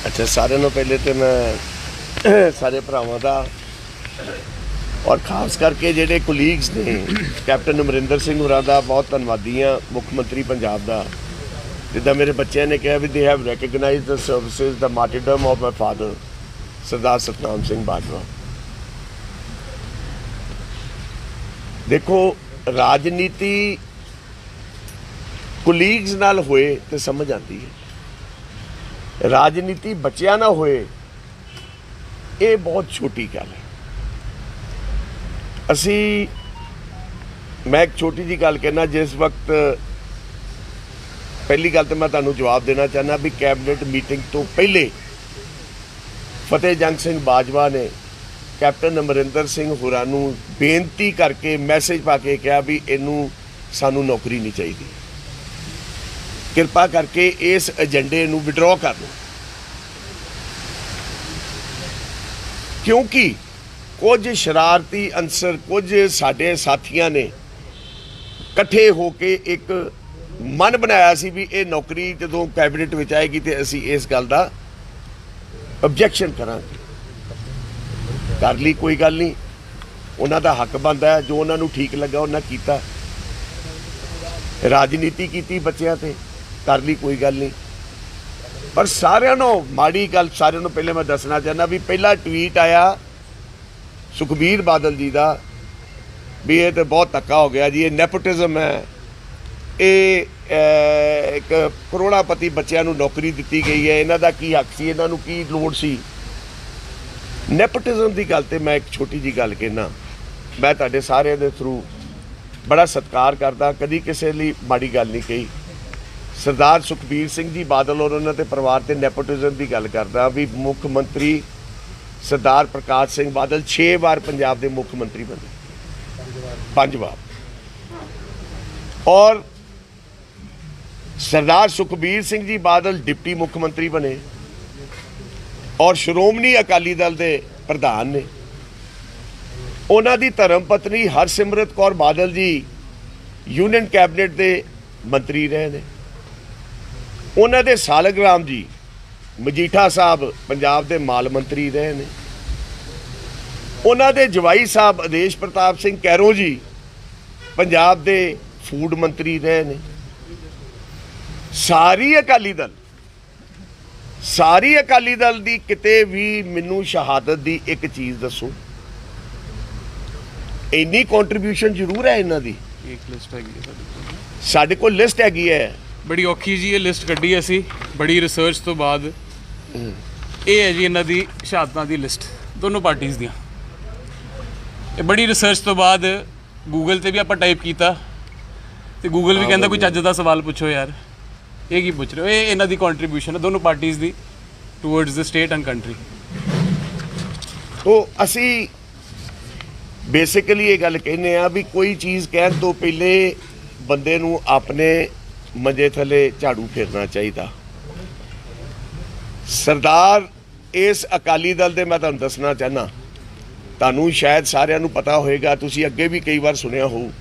ਅੱਛਾ, ਸਾਰਿਆਂ ਨੂੰ ਪਹਿਲੇ ਤੇ ਮੈਂ ਸਾਰੇ ਭਰਾਵਾਂ ਦਾ ਔਰ ਖਾਸ ਕਰਕੇ ਜਿਹੜੇ ਕੋਲੀਗਸ ਨੇ, ਕੈਪਟਨ ਅਮਰਿੰਦਰ ਸਿੰਘ ਹੋਰਾਂ ਦਾ ਬਹੁਤ ਧੰਨਵਾਦੀ ਹਾਂ, ਮੁੱਖ ਮੰਤਰੀ ਪੰਜਾਬ ਦਾ। ਜਿੱਦਾਂ ਮੇਰੇ ਬੱਚਿਆਂ ਨੇ ਕਿਹਾ ਵੀ they have recognised the services, the martyrdom of my father Sardar Satnam Singh Bajwa. ਦੇਖੋ, ਰਾਜਨੀਤੀ ਕੋਲੀਗਸ ਨਾਲ ਹੋਏ ਤੇ ਸਮਝ ਆਉਂਦੀ ਹੈ, ਰਾਜਨੀਤੀ ਬੱਚਿਆਂ ਨਾਲ ਹੋਏ ਇਹ ਬਹੁਤ ਛੋਟੀ ਗੱਲ ਹੈ। ਅਸੀਂ, ਮੈਂ ਇੱਕ ਛੋਟੀ ਜੀ ਗੱਲ ਕਹਿਣਾ, ਜਿਸ ਵਕਤ ਪਹਿਲੀ ਗੱਲ ਤੇ ਮੈਂ ਤੁਹਾਨੂੰ ਜਵਾਬ ਦੇਣਾ ਚਾਹੁੰਦਾ ਵੀ ਕੈਬਨਿਟ ਮੀਟਿੰਗ ਤੋਂ ਪਹਿਲੇ ਫਤਿਹ ਜੰਗ ਸਿੰਘ ਬਾਜਵਾ ਨੇ ਕੈਪਟਨ ਅਮਰਿੰਦਰ ਸਿੰਘ ਹੋਰਾਂ ਨੂੰ ਬੇਨਤੀ ਕਰਕੇ ਮੈਸੇਜ ਪਾ ਕੇ ਕਿਹਾ ਵੀ ਇਹਨੂੰ ਸਾਨੂੰ ਨੌਕਰੀ ਨਹੀਂ ਚਾਹੀਦੀ। ਕਿਰਪਾ ਕਰਕੇ ਇਸ ਏਜੰਡੇ ਨੂੰ ਵਿਡਰਾਅ ਕਰ ਲਓ, ਕਿਉਂਕਿ ਕੁਝ ਸ਼ਰਾਰਤੀ ਅੰਸਰ, ਕੁਝ ਸਾਡੇ ਸਾਥੀਆਂ ਨੇ ਇਕੱਠੇ ਹੋ ਕੇ ਇੱਕ ਮਨ ਬਣਾਇਆ ਸੀ ਵੀ ਇਹ ਨੌਕਰੀ ਜਦੋਂ ਕੈਬਨਿਟ ਵਿੱਚ ਆਏਗੀ ਤੇ ਅਸੀਂ ਇਸ ਗੱਲ ਦਾ ਆਬਜੈਕਸ਼ਨ ਕਰਾਂਗੇ। ਕਰ ਲਈ, ਕੋਈ ਗੱਲ ਨਹੀਂ, ਉਹਨਾਂ ਦਾ ਹੱਕ ਬਣਦਾ ਹੈ, ਜੋ ਉਹਨਾਂ ਨੂੰ ਠੀਕ ਲੱਗਾ ਉਹਨਾਂ ਕੀਤਾ। ਰਾਜਨੀਤੀ ਕੀਤੀ ਬੱਚਿਆਂ ਤੇ, ਕਰ ਲਈ, ਕੋਈ ਗੱਲ ਨਹੀਂ। ਪਰ ਸਾਰਿਆਂ ਨੂੰ ਮਾੜੀ ਗੱਲ, ਸਾਰਿਆਂ ਨੂੰ ਪਹਿਲੇ ਮੈਂ ਦੱਸਣਾ ਚਾਹੁੰਦਾ ਵੀ ਪਹਿਲਾ ਟਵੀਟ ਆਇਆ ਸੁਖਬੀਰ ਬਾਦਲ ਜੀ ਦਾ ਵੀ ਇਹ ਤਾਂ ਬਹੁਤ ਧੱਕਾ ਹੋ ਗਿਆ ਜੀ, ਇਹ ਨੈਪੋਟਿਜ਼ਮ ਹੈ, ਇਹ ਇੱਕ ਕਰੋੜਾਪਤੀ ਬੱਚਿਆਂ ਨੂੰ ਨੌਕਰੀ ਦਿੱਤੀ ਗਈ ਹੈ, ਇਹਨਾਂ ਦਾ ਕੀ ਹੱਕ ਸੀ, ਇਹਨਾਂ ਨੂੰ ਕੀ ਲੋੜ ਸੀ। ਨੈਪੋਟਿਜ਼ਮ ਦੀ ਗੱਲ ਤੇ ਮੈਂ ਇੱਕ ਛੋਟੀ ਜੀ ਗੱਲ ਕਹਿਣਾ, ਮੈਂ ਤੁਹਾਡੇ ਸਾਰਿਆਂ ਦੇ ਥਰੂ ਬੜਾ ਸਤਿਕਾਰ ਕਰਦਾ, ਕਦੀ ਕਿਸੇ ਲਈ ਮਾੜੀ ਗੱਲ ਨਹੀਂ ਕਹੀ। ਸਰਦਾਰ ਸੁਖਬੀਰ ਸਿੰਘ ਜੀ ਬਾਦਲ ਔਰ ਉਹਨਾਂ ਦੇ ਪਰਿਵਾਰ ਤੇ ਨੈਪੋਟਿਜ਼ਮ ਦੀ ਗੱਲ ਕਰਦਾ ਵੀ ਮੁੱਖ ਮੰਤਰੀ ਸਰਦਾਰ ਪ੍ਰਕਾਸ਼ ਸਿੰਘ ਬਾਦਲ 6 ਵਾਰ ਪੰਜਾਬ ਦੇ ਮੁੱਖ ਮੰਤਰੀ ਬਣੇ, 5 ਵਾਰ, ਔਰ ਸਰਦਾਰ ਸੁਖਬੀਰ ਸਿੰਘ ਜੀ ਬਾਦਲ ਡਿਪਟੀ ਮੁੱਖ ਮੰਤਰੀ ਬਣੇ ਔਰ ਸ਼੍ਰੋਮਣੀ ਅਕਾਲੀ ਦਲ ਦੇ ਪ੍ਰਧਾਨ ਨੇ। ਉਹਨਾਂ ਦੀ ਧਰਮ ਪਤਨੀ ਹਰਸਿਮਰਤ ਕੌਰ ਬਾਦਲ ਜੀ ਯੂਨੀਅਨ ਕੈਬਨਿਟ ਦੇ ਮੰਤਰੀ ਰਹੇ ਨੇ। ਉਹਨਾਂ ਦੇ ਸਾਲਗਰਾਮ ਜੀ ਮਜੀਠਾ ਸਾਹਿਬ ਪੰਜਾਬ ਦੇ ਮਾਲ ਮੰਤਰੀ ਰਹੇ ਨੇ। ਉਹਨਾਂ ਦੇ ਜਵਾਈ ਸਾਹਿਬ ਆਦੇਸ਼ ਪ੍ਰਤਾਪ ਸਿੰਘ ਕੈਰੋ ਜੀ ਪੰਜਾਬ ਦੇ ਫੂਡ ਮੰਤਰੀ ਰਹੇ ਨੇ। ਸਾਰੀ ਅਕਾਲੀ ਦਲ ਦੀ ਕਿਤੇ ਵੀ ਮੈਨੂੰ ਸ਼ਹਾਦਤ ਦੀ ਇੱਕ ਚੀਜ਼ ਦੱਸੋ, ਇੰਨੀ ਕੰਟਰੀਬਿਊਸ਼ਨ ਜ਼ਰੂਰ ਹੈ ਇਹਨਾਂ ਦੀ। ਇੱਕ ਲਿਸਟ ਹੈਗੀ ਹੈ ਸਾਡੇ ਕੋਲ ਲਿਸਟ ਹੈਗੀ ਹੈ, ਬੜੀ ਔਖੀ ਜੀ ਇਹ ਲਿਸਟ ਕੱਢੀ ਅਸੀਂ ਬੜੀ ਰਿਸਰਚ ਤੋਂ ਬਾਅਦ। ਇਹ ਹੈ ਜੀ ਇਹਨਾਂ ਦੀ ਸ਼ਹਾਦਤਾਂ ਦੀ ਲਿਸਟ, ਦੋਨੋਂ ਪਾਰਟੀਆਂ ਦੀਆਂ। ਇਹ ਬੜੀ ਰਿਸਰਚ ਤੋਂ ਬਾਅਦ ਗੂਗਲ ਤੇ ਵੀ ਆਪਾਂ ਟਾਈਪ ਕੀਤਾ ਤੇ ਗੂਗਲ ਵੀ ਕਹਿੰਦਾ ਕੋਈ ਚੱਜ ਦਾ ਸਵਾਲ ਪੁੱਛੋ ਯਾਰ, ਇਹ ਕੀ ਪੁੱਛ ਰਹੇ ਹੋ। ਇਹ ਇਹਨਾਂ ਦੀ ਕੰਟਰੀਬਿਊਸ਼ਨ ਹੈ ਦੋਨੋਂ ਪਾਰਟੀਆਂ ਦੀ towards the state and country. ਉਹ ਅਸੀਂ ਬੇਸਿਕਲੀ ਇਹ ਗੱਲ ਕਹਿੰਦੇ ਆ ਵੀ ਕੋਈ ਚੀਜ਼ ਕਹਿਣ ਤੋਂ ਪਹਿਲੇ ਬੰਦੇ ਨੂੰ ਆਪਣੇ ਮੰਜੇ ਥੱਲੇ ਝਾੜੂ ਫੇਰਨਾ ਚਾਹੀਦਾ। ਸਰਦਾਰ ਇਸ ਅਕਾਲੀ ਦਲ ਦੇ, ਮੈਂ ਤੁਹਾਨੂੰ ਦੱਸਣਾ ਚਾਹੁੰਦਾ, ਤੁਹਾਨੂੰ ਸ਼ਾਇਦ ਸਾਰਿਆਂ ਨੂੰ ਪਤਾ ਹੋਏਗਾ, ਤੁਸੀਂ ਅੱਗੇ ਵੀ ਕਈ ਵਾਰ ਸੁਣਿਆ ਹੋਊ,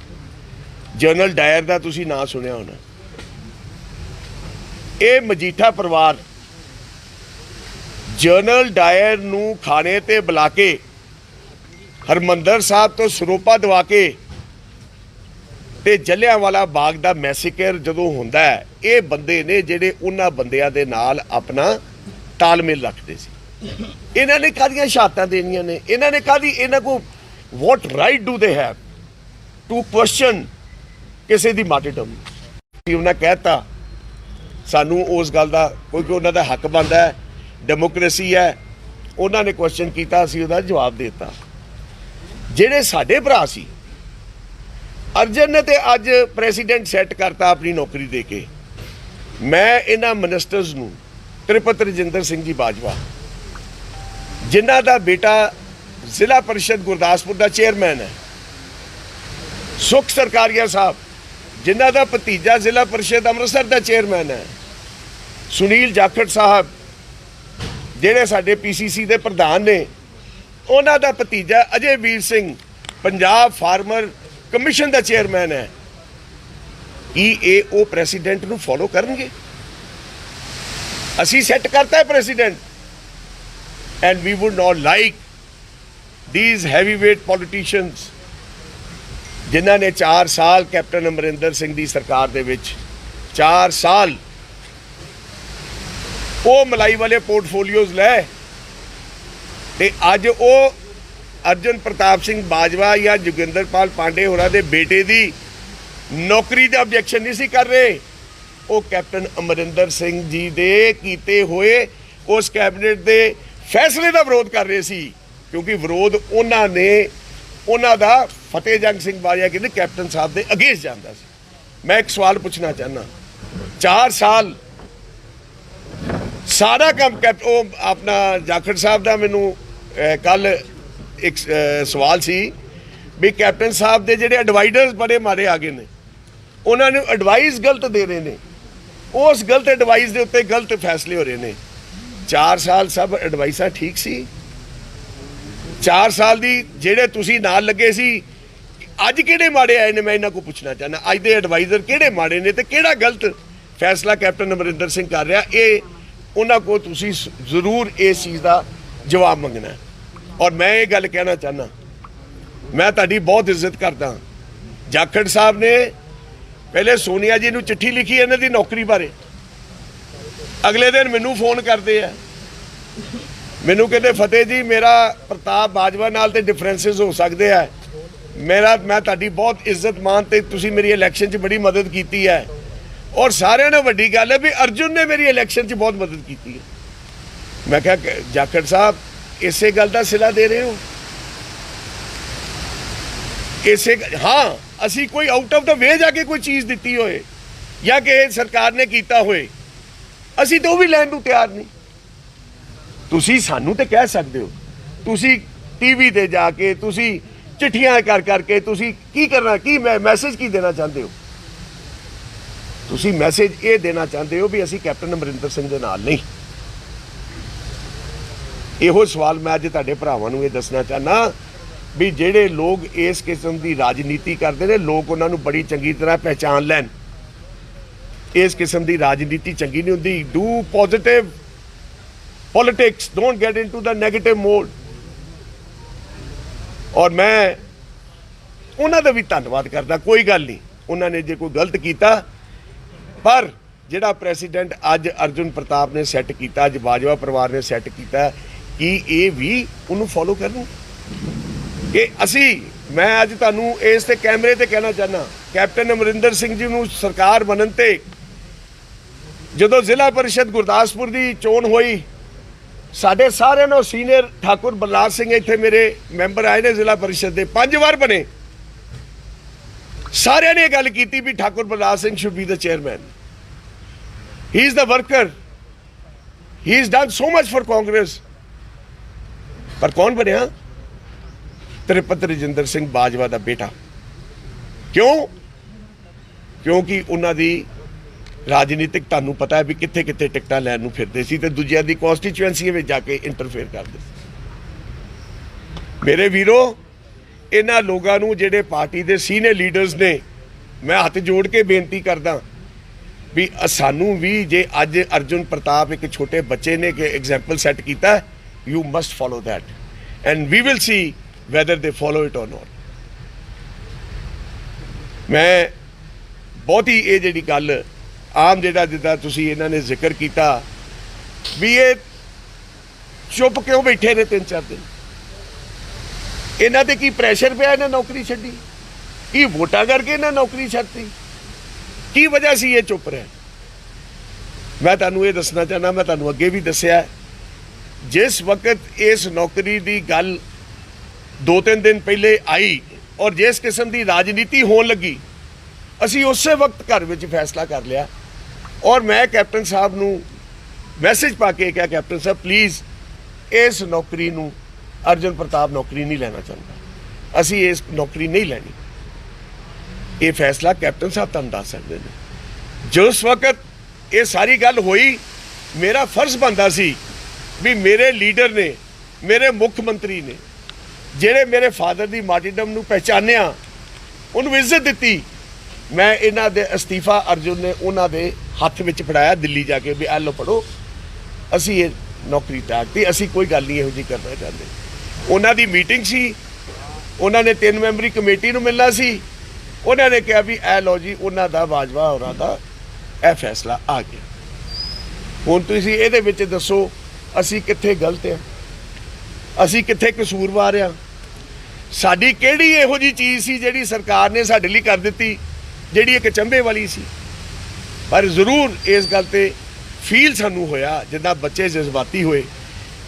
ਜਨਰਲ ਡਾਇਰ ਦਾ ਤੁਸੀਂ ਨਾਂ ਸੁਣਿਆ ਹੋਣਾ। ਇਹ ਮਜੀਠਾ ਪਰਿਵਾਰ ਜਨਰਲ ਡਾਇਰ ਨੂੰ ਖਾਣੇ ਤੇ ਬੁਲਾ ਕੇ ਹਰਮੰਦਰ ਸਾਹਿਬ ਤੋਂ ਸਰੋਪਾ ਦਵਾ ਕੇ ਤੇ ਜਲਿਆਂਵਾਲਾ ਬਾਗ ਦਾ ਮੈਸੇਕਰ ਜਦੋਂ ਹੁੰਦਾ ਹੈ, ਇਹ ਬੰਦੇ ਨੇ ਜਿਹੜੇ ਉਹਨਾਂ ਬੰਦਿਆਂ ਦੇ ਨਾਲ ਆਪਣਾ ਤਾਲਮੇਲ ਰੱਖਦੇ ਸੀ। ਇਹਨਾਂ ਨੇ ਕਾਹਦੀਆਂ ਸ਼ਹਾਦਤਾਂ ਦੇਣੀਆਂ ਨੇ, ਇਹਨਾਂ ਨੇ ਕਾਹਦੀ, ਇਹਨਾਂ ਕੋ what right do they have to question ਕਿਸੇ ਦੀ ਮਾਰਟੀਰਡਮ। ਉਹਨਾਂ ਕਹਿਤਾ ਸਾਨੂੰ ਉਸ ਗੱਲ ਦਾ, ਕਿਉਂਕਿ ਉਹਨਾਂ ਦਾ ਹੱਕ ਬਣਦਾ ਹੈ, ਡੈਮੋਕ੍ਰੇਸੀ ਹੈ। ਉਹਨਾਂ ਨੇ ਕੁਐਸਚਨ ਕੀਤਾ, ਅਸੀਂ ਉਹਦਾ ਜਵਾਬ ਦੇ ਦਿੱਤਾ। ਜਿਹੜੇ ਸਾਡੇ ਭਰਾ ਸੀ, ਅਰਜਨ ਨੇ ਤੇ ਅੱਜ ਪ੍ਰੈਜ਼ੀਡੈਂਟ ਸੈੱਟ ਕਰਤਾ ਆਪਣੀ ਨੌਕਰੀ ਦੇ ਕੇ। ਮੈਂ ਇਹਨਾਂ ਮਿਨਿਸਟਰਸ ਨੂੰ, ਤ੍ਰਿਪਤ ਰਜਿੰਦਰ ਸਿੰਘ ਜੀ ਬਾਜਵਾ ਜਿਨ੍ਹਾਂ ਦਾ ਬੇਟਾ ਜ਼ਿਲ੍ਹਾ ਪਰਿਸ਼ਦ ਗੁਰਦਾਸਪੁਰ ਦਾ ਚੇਅਰਮੈਨ ਹੈ, ਸੁਖ ਸਰਕਾਰੀਆ ਸਾਹਿਬ ਜਿਨ੍ਹਾਂ ਦਾ ਭਤੀਜਾ ਜ਼ਿਲ੍ਹਾ ਪਰਿਸ਼ਦ ਅੰਮ੍ਰਿਤਸਰ ਦਾ ਚੇਅਰਮੈਨ ਹੈ, ਸੁਨੀਲ ਜਾਖੜ ਸਾਹਿਬ ਜਿਹੜੇ ਸਾਡੇ ਪੀਸੀਸੀ ਦੇ ਪ੍ਰਧਾਨ ਨੇ, ਉਹਨਾਂ ਦਾ ਭਤੀਜਾ ਅਜੇ ਵੀਰ ਸਿੰਘ ਪੰਜਾਬ ਫਾਰਮਰ ਕਮਿਸ਼ਨ ਦਾ ਚੇਅਰਮੈਨ ਹੈ। ਕੀ ਇਹ ਉਹ ਪ੍ਰੈਜ਼ੀਡੈਂਟ ਨੂੰ ਫੋਲੋ ਕਰਨਗੇ? ਅਸੀਂ ਸੈੱਟ ਕਰਤਾ ਹੈ precedent, and we would not like these heavyweight politicians ਜਿਨ੍ਹਾਂ ਨੇ 4 ਸਾਲ ਕੈਪਟਨ ਅਮਰਿੰਦਰ ਸਿੰਘ ਦੀ ਸਰਕਾਰ ਦੇ ਵਿੱਚ 4 ਸਾਲ ਉਹ ਮਲਾਈ ਵਾਲੇ ਪੋਰਟਫੋਲੀਓਜ਼ ਲੈ ਤੇ ਅੱਜ ਉਹ ਅਰਜਨ ਪ੍ਰਤਾਪ ਸਿੰਘ ਬਾਜਵਾ ਜਾਂ ਜੋਗਿੰਦਰਪਾਲ ਪਾਂਡੇ ਹੋਰਾਂ ਦੇ ਬੇਟੇ ਦੀ ਨੌਕਰੀ ਦਾ ਆਬਜੈਕਸ਼ਨ ਨਹੀਂ ਸੀ ਕਰ ਰਹੇ, ਉਹ ਕੈਪਟਨ ਅਮਰਿੰਦਰ ਸਿੰਘ ਜੀ ਦੇ ਕੀਤੇ ਹੋਏ ਉਸ ਕੈਬਨਿਟ ਦੇ ਫੈਸਲੇ ਦਾ ਵਿਰੋਧ ਕਰ ਰਹੇ ਸੀ, ਕਿਉਂਕਿ ਵਿਰੋਧ ਉਹਨਾਂ ਨੇ, ਉਹਨਾਂ ਦਾ ਫਤਿਹ ਜੰਗ ਸਿੰਘ ਬਾਜਵਾ ਕਹਿੰਦੇ ਕੈਪਟਨ ਸਾਹਿਬ ਦੇ ਅਗੇਂਸਟ ਜਾਂਦਾ ਸੀ। ਮੈਂ ਇੱਕ ਸਵਾਲ ਪੁੱਛਣਾ ਚਾਹੁੰਦਾ, 4 ਸਾਲ ਸਾਰਾ ਕੰਮ ਉਹ ਆਪਣਾ ਜਾਖੜ ਸਾਹਿਬ ਦਾ, ਮੈਨੂੰ ਕੱਲ ਇੱਕ ਸਵਾਲ ਸੀ ਵੀ ਕੈਪਟਨ ਸਾਹਿਬ ਦੇ ਜਿਹੜੇ ਐਡਵਾਈਜ਼ਰਸ ਬੜੇ ਮਾਰੇ ਆ ਗਏ ਨੇ, ਉਹਨਾਂ ਨੂੰ ਐਡਵਾਈਸ ਗਲਤ ਦੇ ਰਹੇ ਨੇ, ਉਸ ਗਲਤ ਐਡਵਾਈਸ ਦੇ ਉੱਤੇ ਗਲਤ ਫੈਸਲੇ ਹੋ ਰਹੇ ਨੇ। 4 ਸਾਲ ਸਭ ਐਡਵਾਈਸਾਂ ਠੀਕ ਸੀ। 4 ਸਾਲ ਦੀ ਜਿਹੜੇ ਤੁਸੀਂ ਨਾਲ ਲੱਗੇ ਸੀ, ਅੱਜ ਕਿਹੜੇ ਮਾੜੇ ਆਏ ਨੇ? ਮੈਂ ਇਹਨਾਂ ਕੋਲ ਪੁੱਛਣਾ ਚਾਹੁੰਦਾ, ਅੱਜ ਦੇ ਐਡਵਾਈਜ਼ਰ ਕਿਹੜੇ ਮਾੜੇ ਨੇ ਤੇ ਕਿਹੜਾ ਗਲਤ ਫੈਸਲਾ ਕੈਪਟਨ ਅਮਰਿੰਦਰ ਸਿੰਘ ਕਰ ਰਿਹਾ? ਇਹ ਉਹਨਾਂ ਕੋਲ ਤੁਸੀਂ ਜ਼ਰੂਰ ਇਸ ਚੀਜ਼ ਦਾ ਜਵਾਬ ਮੰਗਣਾ। ਔਰ ਮੈਂ ਇਹ ਗੱਲ ਕਹਿਣਾ ਚਾਹੁੰਦਾ, ਮੈਂ ਤੁਹਾਡੀ ਬਹੁਤ ਇੱਜ਼ਤ ਕਰਦਾ। ਜਾਖੜ ਸਾਹਿਬ ਨੇ ਪਹਿਲੇ ਸੋਨੀਆ ਜੀ ਨੂੰ ਚਿੱਠੀ ਲਿਖੀ ਇਹਨਾਂ ਦੀ ਨੌਕਰੀ ਬਾਰੇ, ਅਗਲੇ ਦਿਨ ਮੈਨੂੰ ਫੋਨ ਕਰਦੇ ਆ, ਮੈਨੂੰ ਕਹਿੰਦੇ ਫਤਿਹ ਜੀ ਮੇਰਾ ਪ੍ਰਤਾਪ ਬਾਜਵਾ ਨਾਲ ਤੇ ਡਿਫਰੈਂਸਿਸ ਹੋ ਸਕਦੇ ਆ, ਮੈਂ ਤੁਹਾਡੀ ਬਹੁਤ ਇੱਜ਼ਤ ਮਾਨ ਤੇ ਤੁਸੀਂ ਮੇਰੀ ਇਲੈਕਸ਼ਨ 'ਚ ਬੜੀ ਮਦਦ ਕੀਤੀ ਹੈ, ਔਰ ਸਾਰਿਆਂ ਨਾਲੋਂ ਵੱਡੀ ਗੱਲ ਹੈ ਵੀ ਅਰਜੁਨ ਨੇ ਮੇਰੀ ਇਲੈਕਸ਼ਨ 'ਚ ਬਹੁਤ ਮਦਦ ਕੀਤੀ ਹੈ। ਮੈਂ ਕਿਹਾ ਜਾਖੜ ਸਾਹਿਬ ਇਸੇ ਗੱਲ ਦਾ ਸਿਲਾ ਦੇ ਰਹੇ ਹੋ? ਹਾਂ, ਅਸੀਂ ਕੋਈ ਆਊਟ ਆਫ ਦਾ ਵੇ ਜਾ ਕੇ ਕੋਈ ਚੀਜ਼ ਦਿੱਤੀ ਹੋਏ ਜਾਂ ਕਿ ਸਰਕਾਰ ਨੇ ਕੀਤਾ ਹੋਏ, ਅਸੀਂ ਤਾਂ ਉਹ ਵੀ ਲੈਣ ਨੂੰ ਤਿਆਰ ਨਹੀਂ। ਤੁਸੀਂ ਸਾਨੂੰ ਤੇ ਕਹਿ ਸਕਦੇ ਹੋ, ਤੁਸੀਂ ਟੀਵੀ ਤੇ ਜਾ ਕੇ, ਤੁਸੀਂ ਚਿੱਠੀਆਂ ਕਰ ਕਰਕੇ ਤੁਸੀਂ ਕੀ ਕਰਨਾ, ਕੀ ਮੈਸੇਜ ਕੀ ਦੇਣਾ ਚਾਹੁੰਦੇ ਹੋ? ਤੁਸੀਂ ਮੈਸੇਜ ਇਹ ਦੇਣਾ ਚਾਹੁੰਦੇ ਹੋ ਵੀ ਅਸੀਂ ਕੈਪਟਨ ਅਮਰਿੰਦਰ ਸਿੰਘ ਦੇ ਨਾਲ ਨਹੀਂ। ਇਹੋ ਸਵਾਲ ਮੈਂ ਅੱਜ ਤੁਹਾਡੇ ਭਰਾਵਾਂ ਨੂੰ ਇਹ ਦੱਸਣਾ ਚਾਹੁੰਦਾ ਵੀ ਜਿਹੜੇ ਲੋਕ ਇਸ ਕਿਸਮ ਦੀ ਰਾਜਨੀਤੀ ਕਰਦੇ ਨੇ, ਲੋਕ ਉਹਨਾਂ ਨੂੰ ਬੜੀ ਚੰਗੀ ਤਰ੍ਹਾਂ ਪਹਿਚਾਨ ਲੈਣ। ਇਸ ਕਿਸਮ ਦੀ ਰਾਜਨੀਤੀ ਚੰਗੀ ਨਹੀਂ ਹੁੰਦੀ। Do positive politics, don't get into the negative mode. ਔਰ ਮੈਂ ਉਹਨਾਂ ਦਾ ਵੀ ਧੰਨਵਾਦ ਕਰਦਾ, ਕੋਈ ਗੱਲ ਨਹੀਂ, ਉਹਨਾਂ ਨੇ ਜੇ ਕੋਈ ਗਲਤ ਕੀਤਾ, ਪਰ ਜਿਹੜਾ ਪ੍ਰੈਸੀਡੈਂਟ ਅੱਜ ਅਰਜੁਨ ਪ੍ਰਤਾਪ ਨੇ ਸੈੱਟ ਕੀਤਾ, ਅੱਜ ਬਾਜਵਾ ਪਰਿਵਾਰ ਨੇ ਸੈੱਟ ਕੀਤਾ, ਕਿ ਇਹ ਵੀ ਉਹਨੂੰ ਫੋਲੋ ਕਰਨ। ਕਿ ਮੈਂ ਅੱਜ ਤੁਹਾਨੂੰ ਇਸ ਤੇ ਕੈਮਰੇ ਤੇ ਕਹਿਣਾ ਚਾਹੁੰਦਾ, ਕੈਪਟਨ ਅਮਰਿੰਦਰ ਸਿੰਘ ਜੀ ਨੂੰ ਸਰਕਾਰ ਬਣਨ ਤੇ ਜਦੋਂ ਜ਼ਿਲ੍ਹਾ ਪਰਿਸ਼ਦ ਗੁਰਦਾਸਪੁਰ ਦੀ ਚੋਣ ਹੋਈ, ਸਾਡੇ ਸਾਰਿਆਂ ਨੂੰ ਸੀਨੀਅਰ ਠਾਕੁਰ ਬਲਰਾਜ ਸਿੰਘ ਇੱਥੇ ਮੇਰੇ ਮੈਂਬਰ ਆਏ ਨੇ ਜ਼ਿਲ੍ਹਾ ਪਰਿਸ਼ਦ ਦੇ, 5 ਵਾਰ ਬਣੇ, ਸਾਰਿਆਂ ਨੇ ਇਹ ਗੱਲ ਕੀਤੀ ਵੀ Thakur Balraj Singh should be the chairman, he is the worker, he is done so much for Congress. ਪਰ ਕੌਣ ਬਣਿਆ? ਤ੍ਰਿਪਤ ਰਜਿੰਦਰ ਸਿੰਘ ਬਾਜਵਾ ਦਾ ਬੇਟਾ। ਕਿਉਂ? ਕਿਉਂਕਿ ਉਹਨਾਂ ਦੀ ਰਾਜਨੀਤਿਕ, ਤੁਹਾਨੂੰ ਪਤਾ ਹੈ ਵੀ ਕਿੱਥੇ ਕਿੱਥੇ ਟਿਕਟਾਂ ਲੈਣ ਨੂੰ ਫਿਰਦੇ ਸੀ ਤੇ ਦੂਜਿਆਂ ਦੀ ਕਨਸਟੀਚੁਐਂਸੀ ਵਿੱਚ ਜਾ ਕੇ ਇੰਟਰਫੇਅਰ ਕਰਦੇ ਸੀ। ਮੇਰੇ ਵੀਰੋ, ਇਹਨਾਂ ਲੋਕਾਂ ਨੂੰ ਜਿਹੜੇ ਪਾਰਟੀ ਦੇ ਸੀਨੀਅਰ ਲੀਡਰਸ ਨੇ, ਮੈਂ ਹੱਥ ਜੋੜ ਕੇ ਬੇਨਤੀ ਕਰਦਾ ਵੀ ਸਾਨੂੰ ਵੀ, ਜੇ ਅੱਜ ਅਰਜੁਨ ਪ੍ਰਤਾਪ ਇੱਕ ਛੋਟੇ ਬੱਚੇ ਨੇ ਕਿ ਐਗਜ਼ਾਮਪਲ ਸੈੱਟ ਕੀਤਾ, you must follow that and we will see whether they follow it or not। ਮੈਂ ਬਹੁਤੀ ਇਹ ਜਿਹੜੀ ਗੱਲ ਆਮ ਜਿਹੜਾ ਜਿੱਦਾਂ ਤੁਸੀਂ ਇਹਨਾਂ ਨੇ ਜ਼ਿਕਰ ਕੀਤਾ ਵੀ ਇਹ ਚੁੱਪ ਕਿਉਂ ਬੈਠੇ ਨੇ 3-4 ਦਿਨ, ਇਹਨਾਂ ਤੇ ਕੀ ਪ੍ਰੈਸ਼ਰ ਪਿਆ ਇਹਨਾਂ ਨੌਕਰੀ ਛੱਡੀ? ਕੀ ਵੋਟਾਂ ਕਰਕੇ ਇਹਨਾਂ ਨੌਕਰੀ ਛੱਡਤੀ? ਕੀ ਵਜ੍ਹਾ ਸੀ ਇਹ ਚੁੱਪ ਰਹੇ? ਮੈਂ ਤੁਹਾਨੂੰ ਇਹ ਦੱਸਣਾ ਚਾਹੁੰਦਾ, ਮੈਂ ਤੁਹਾਨੂੰ ਅੱਗੇ ਵੀ ਦੱਸਿਆ, ਜਿਸ ਵਕਤ ਇਸ ਨੌਕਰੀ ਦੀ ਗੱਲ 2-3 ਦਿਨ ਪਹਿਲੇ ਆਈ ਔਰ ਜਿਸ ਕਿਸਮ ਦੀ ਰਾਜਨੀਤੀ ਹੋਣ ਲੱਗੀ, ਅਸੀਂ ਉਸੇ ਵਕਤ ਘਰ ਵਿੱਚ ਫੈਸਲਾ ਕਰ ਲਿਆ। ਔਰ ਮੈਂ ਕੈਪਟਨ ਸਾਹਿਬ ਨੂੰ ਮੈਸੇਜ ਪਾ ਕੇ ਕਿਹਾ, ਕੈਪਟਨ ਸਾਹਿਬ ਪਲੀਜ਼ ਇਸ ਨੌਕਰੀ ਨੂੰ ਅਰਜੁਨ ਪ੍ਰਤਾਪ ਨੌਕਰੀ ਨਹੀਂ ਲੈਣਾ ਚਾਹੁੰਦਾ, ਅਸੀਂ ਇਸ ਨੌਕਰੀ ਨਹੀਂ ਲੈਣੀ। ਇਹ ਫੈਸਲਾ ਕੈਪਟਨ ਸਾਹਿਬ ਤੁਹਾਨੂੰ ਦੱਸ ਸਕਦੇ ਨੇ। ਜਿਸ ਵਕਤ ਇਹ ਸਾਰੀ ਗੱਲ ਹੋਈ, ਮੇਰਾ ਫਰਜ਼ ਬਣਦਾ ਸੀ ਵੀ ਮੇਰੇ ਲੀਡਰ ਨੇ, ਮੇਰੇ ਮੁੱਖ ਮੰਤਰੀ ਨੇ, ਜਿਹੜੇ ਮੇਰੇ ਫਾਦਰ ਦੀ ਮਾਰਟੀਡਮ ਨੂੰ ਪਹਿਚਾਨਿਆ, ਉਹਨੂੰ ਇੱਜ਼ਤ ਦਿੱਤੀ, ਮੈਂ ਇਹਨਾਂ ਦੇ ਅਸਤੀਫਾ ਅਰਜੁਨ ਨੇ ਉਹਨਾਂ ਦੇ ਹੱਥ ਵਿੱਚ ਫੜਾਇਆ ਦਿੱਲੀ ਜਾ ਕੇ ਵੀ ਆ ਲਓ ਪੜੋ, ਅਸੀਂ ਇਹ ਨੌਕਰੀ ਤਿਆਗਤੀ, ਅਸੀਂ ਕੋਈ ਗੱਲ ਨਹੀਂ ਇਹੋ ਜਿਹੀ ਕਰਨਾ ਚਾਹੁੰਦੇ। ਉਹਨਾਂ ਦੀ ਮੀਟਿੰਗ ਸੀ, ਉਹਨਾਂ ਨੇ 3 ਮੈਂਬਰੀ ਕਮੇਟੀ ਨੂੰ ਮਿਲਣਾ ਸੀ, ਉਹਨਾਂ ਨੇ ਕਿਹਾ ਵੀ ਇਹ ਲਓ ਜੀ ਉਹਨਾਂ ਦਾ ਬਾਜਵਾ ਹੋਰਾਂ ਦਾ ਇਹ ਫੈਸਲਾ ਆ ਗਿਆ। ਹੁਣ ਤੁਸੀਂ ਇਹਦੇ ਵਿੱਚ ਦੱਸੋ ਅਸੀਂ ਕਿੱਥੇ ਗਲਤ ਆ, ਅਸੀਂ ਕਿੱਥੇ ਕਸੂਰਵਾਰ ਆ? ਸਾਡੀ ਕਿਹੜੀ ਇਹੋ ਜਿਹੀ ਚੀਜ਼ ਸੀ ਜਿਹੜੀ ਸਰਕਾਰ ਨੇ ਸਾਡੇ ਲਈ ਕਰ ਦਿੱਤੀ ਜਿਹੜੀ ਇੱਕ ਚੰਬੇ ਵਾਲੀ ਸੀ? ਪਰ ਜ਼ਰੂਰ ਇਸ ਗੱਲ ਤੇ ਫੀਲ ਸਾਨੂੰ ਹੋਇਆ ਜਿੱਦਾਂ ਬੱਚੇ ਜਜ਼ਬਾਤੀ ਹੋਏ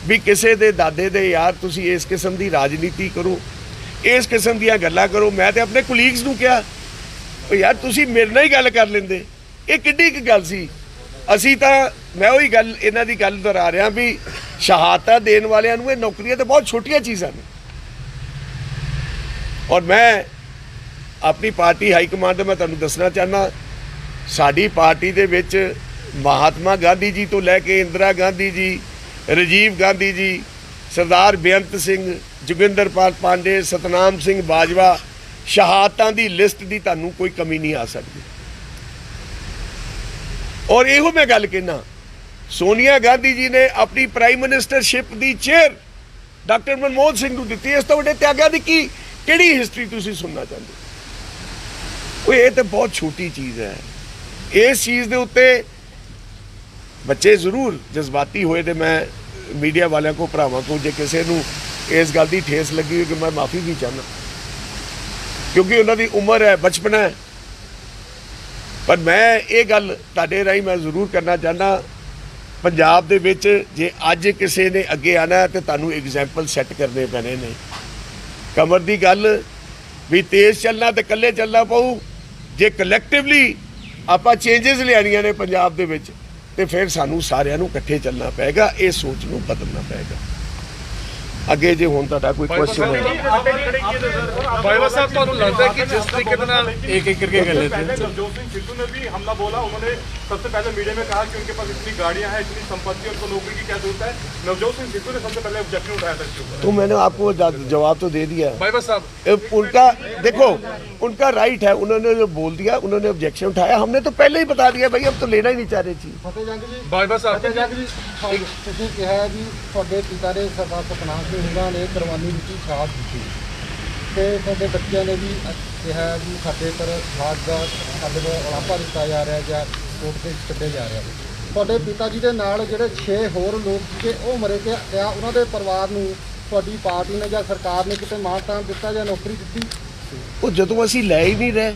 ਵੀ ਕਿਸੇ ਦੇ ਦਾਦੇ ਦੇ ਯਾਰ ਤੁਸੀਂ ਇਸ ਕਿਸਮ ਦੀ ਰਾਜਨੀਤੀ ਕਰੋ, ਇਸ ਕਿਸਮ ਦੀਆਂ ਗੱਲਾਂ ਕਰੋ। ਮੈਂ ਤੇ ਆਪਣੇ ਕੁਲੀਗਸ ਨੂੰ ਕਿਹਾ ਉਹ ਯਾਰ ਤੁਸੀਂ ਮੇਰੇ ਨਾਲ ਹੀ ਗੱਲ ਕਰ ਲੈਂਦੇ, ਇਹ ਕਿੱਡੀ ਕੁ ਗੱਲ ਸੀ? ਅਸੀਂ ਤਾਂ, ਮੈਂ ਉਹੀ ਗੱਲ ਇਹਨਾਂ ਦੀ ਗੱਲ ਦੁਹਰਾ ਰਿਹਾ ਵੀ ਸ਼ਹਾਦਤਾਂ ਦੇਣ ਵਾਲਿਆਂ ਨੂੰ ਇਹ ਨੌਕਰੀਆਂ ਤਾਂ ਬਹੁਤ ਛੋਟੀਆਂ ਚੀਜ਼ਾਂ ਨੇ। ਔਰ ਮੈਂ ਆਪਣੀ ਪਾਰਟੀ ਹਾਈ ਕਮਾਂਡ ਦਾ ਮੈਂ ਤੁਹਾਨੂੰ ਦੱਸਣਾ ਚਾਹੁੰਦਾ, ਸਾਡੀ ਪਾਰਟੀ ਦੇ ਵਿੱਚ ਮਹਾਤਮਾ ਗਾਂਧੀ ਜੀ ਤੋਂ ਲੈ ਕੇ ਇੰਦਰਾ ਗਾਂਧੀ ਜੀ, ਰਾਜੀਵ ਗਾਂਧੀ ਜੀ, ਸਰਦਾਰ ਬੇਅੰਤ ਸਿੰਘ, ਜੋਗਿੰਦਰ ਪਾਲ ਪਾਂਡੇ, ਸਤਨਾਮ ਸਿੰਘ ਬਾਜਵਾ, ਸ਼ਹਾਦਤਾਂ ਦੀ ਲਿਸਟ ਦੀ ਤੁਹਾਨੂੰ ਕੋਈ ਕਮੀ ਨਹੀਂ ਆ ਸਕਦੀ। ਔਰ ਇਹੋ ਮੈਂ ਗੱਲ ਕਹਿਣਾ, ਸੋਨੀਆ ਗਾਂਧੀ ਜੀ ਨੇ ਆਪਣੀ ਪ੍ਰਾਈਮ ਮਿਨਿਸਟਰਸ਼ਿਪ ਦੀ ਚੇਅਰ ਡਾਕਟਰ ਮਨਮੋਹਨ ਸਿੰਘ ਨੂੰ ਦਿੱਤੀ। ਇਸ ਤੋਂ ਵੱਡੇ ਤਿਆਗਾਂ ਦੀ ਕਿਹੜੀ ਹਿਸਟਰੀ ਤੁਸੀਂ ਸੁਣਨਾ ਚਾਹੁੰਦੇ ਹੋ? ਇਹ ਤਾਂ ਬਹੁਤ ਛੋਟੀ ਚੀਜ਼ ਹੈ। ਇਸ ਚੀਜ਼ ਦੇ ਉੱਤੇ ਬੱਚੇ ਜ਼ਰੂਰ ਜਜ਼ਬਾਤੀ ਹੋਏ, ਤੇ ਮੈਂ ਮੀਡੀਆ ਵਾਲਿਆਂ ਕੋ, ਭਰਾਵਾਂ ਕੋ, ਜੇ ਕਿਸੇ ਨੂੰ ਇਸ ਗੱਲ ਦੀ ਠੇਸ ਲੱਗੀ ਹੋਈ ਕਿ ਮੈਂ ਮਾਫੀ ਵੀ ਚਾਹੁੰਦਾ, ਕਿਉਂਕਿ ਉਹਨਾਂ ਦੀ ਉਮਰ ਹੈ, ਬਚਪਨ ਹੈ। ਪਰ ਮੈਂ ਇਹ ਗੱਲ ਤੁਹਾਡੇ ਰਾਹੀਂ ਮੈਂ ਜ਼ਰੂਰ ਕਰਨਾ ਚਾਹੁੰਦਾ, ਪੰਜਾਬ ਦੇ ਵਿੱਚ ਜੇ ਅੱਜ ਕਿਸੇ ਨੇ ਅੱਗੇ ਆਣਾ ਹੈ ਤੇ ਤੁਹਾਨੂੰ ਐਗਜ਼ਾਮਪਲ ਸੈੱਟ ਕਰਨੇ ਪੈਣੇ ਨੇ। ਕਮਰ ਦੀ ਗੱਲ ਵੀ ਤੇਜ਼ ਚੱਲਣਾ ਤੇ ਇਕੱਲੇ ਚੱਲਣਾ ਪਊ। ਜੇ ਕਲੈਕਟਿਵਲੀ ਆਪਾਂ ਚੇਂਜਸ ਲਿਆਉਣੀਆਂ ਨੇ ਪੰਜਾਬ ਦੇ ਵਿੱਚ, ਤੇ ਫਿਰ ਸਾਨੂੰ ਸਾਰਿਆਂ ਨੂੰ ਇਕੱਠੇ ਚੱਲਣਾ ਪਏਗਾ, ਇਹ ਸੋਚ ਨੂੰ ਬਦਲਣਾ ਪਏਗਾ। ਅੱਗੇ ਜੇ ਹੁਣ ਤੁਹਾਡਾ ਕੋਈ ਕੁਐਸਚਨ ਹੈ। बाइवा साहब तो लगता है कि जिस तरीके से एक एक करके कर लेते हैं। नवजोत सिंह सिद्धू ने भी हमला बोला, उन्होंने सबसे पहले मीडिया में कहा कि उनके पास इतनी गाड़ियां हैं, इतनी संपत्ति, उनको नौकरी की क्या जरूरत है। नवजोत सिंह सिद्धू ने सबसे पहले ऑब्जेक्शन उठाया था इसके ऊपर। तो मैंने आपको जवाब तो दे दिया। बाइवा साहब उनका देखो, उनका राइट है, उन्होंने जो बोल दिया, उन्होंने ऑब्जेक्शन उठाया, हमने तो पहले ही बता दिया भाई, हम तो लेना ही नहीं चाह रहे थी। बाइवा साहब ਤੁਸੀਂ ਕਿਹਾ ਜੀ ਤੁਹਾਡੇ ਪਿਤਾ ਨੇ ਸਰਦਾਰ ਸਤਨਾਮ ਸਿੰਘ ਹੋਰਾਂ ਨੇ ਕੁਰਬਾਨੀ ਦਿੱਤੀ, ਸ਼ਹਾਦਤ ਦਿੱਤੀ, ਤੇ ਤੁਹਾਡੇ ਬੱਚਿਆਂ ਨੇ ਵੀ ਕਿਹਾ ਜੀ ਸਾਡੇ ਪਰ ਸਮਾਜ ਦਾ ਸਾਡੇ ਕੋਲ ਉਲਾਂਭਾ ਦਿੱਤਾ ਜਾ ਰਿਹਾ ਜਾਂ ਕੋਰਟ ਦੇ ਛੱਡੇ ਜਾ ਰਿਹਾ। ਤੁਹਾਡੇ ਪਿਤਾ ਜੀ ਦੇ ਨਾਲ ਜਿਹੜੇ 6 ਹੋਰ ਲੋਕ ਸੀਗੇ ਉਹ ਮਰੇ ਤੇ ਆ, ਉਹਨਾਂ ਦੇ ਪਰਿਵਾਰ ਨੂੰ ਤੁਹਾਡੀ ਪਾਰਟੀ ਨੇ ਜਾਂ ਸਰਕਾਰ ਨੇ ਕਿਤੇ ਮਾਣ-ਤਾਣ ਦਿੱਤਾ ਜਾਂ ਨੌਕਰੀ ਦਿੱਤੀ? ਉਹ ਜਦੋਂ ਅਸੀਂ ਲੈ ਹੀ ਨਹੀਂ ਰਹੇ,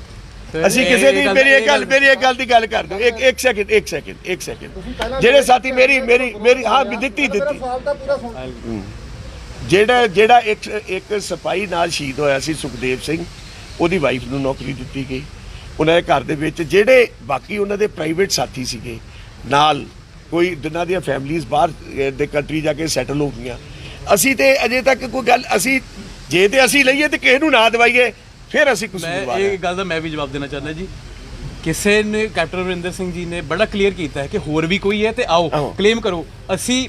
ਅਸੀਂ ਕਿਸੇ ਦੀ ਮੇਰੀ ਇੱਕ ਗੱਲ ਦੀ ਗੱਲ ਕਰ ਦਿਓ। ਇੱਕ ਸੈਕਿੰਡ ਜਿਹੜੇ ਸਾਥੀ ਮੇਰੀ ਹਾਂ ਦਿੱਤੀ ਸਵਾਲ ਤਾਂ ਪੂਰਾ ਸੁਣ। ਜਿਹੜਾ ਇੱਕ ਸਿਪਾਹੀ ਨਾਲ ਸ਼ਹੀਦ ਹੋਇਆ ਸੀ ਸੁਖਦੇਵ ਸਿੰਘ, ਉਹਦੀ ਵਾਈਫ ਨੂੰ ਨੌਕਰੀ ਦਿੱਤੀ ਗਈ। ਉਹਨਾਂ ਦੇ ਘਰ ਦੇ ਵਿੱਚ ਜਿਹੜੇ ਬਾਕੀ ਉਹਨਾਂ ਦੇ ਪ੍ਰਾਈਵੇਟ ਸਾਥੀ ਸੀਗੇ ਨਾਲ, ਕੋਈ ਜਿਨ੍ਹਾਂ ਦੀਆਂ ਫੈਮਲੀਜ਼ ਬਾਹਰ ਦੇ ਕੰਟਰੀ ਜਾ ਕੇ ਸੈਟਲ ਹੋ ਗਈਆਂ, ਅਸੀਂ ਤੇ ਅਜੇ ਤੱਕ ਕੋਈ ਗੱਲ ਜੇ ਤੇ ਅਸੀਂ ਲਈਏ ਤੇ ਕਿਸੇ ਨੂੰ ਨਾ ਦਵਾਈਏ, ਫਿਰ ਅਸੀਂ ਕੁਝ ਮੈਂ ਇਹ ਗੱਲ ਦਾ ਮੈਂ ਵੀ ਜਵਾਬ ਦੇਣਾ ਚਾਹੁੰਦਾ ਜੀ। ਕਿਸੇ ਨੇ ਕੈਪਟਨ ਅਮਰਿੰਦਰ ਸਿੰਘ ਜੀ ਨੇ ਬੜਾ ਕਲੀਅਰ ਕੀਤਾ ਹੈ ਕਿ ਹੋਰ ਵੀ ਕੋਈ ਹੈ ਤੇ ਆਓ ਕਲੇਮ ਕਰੋ।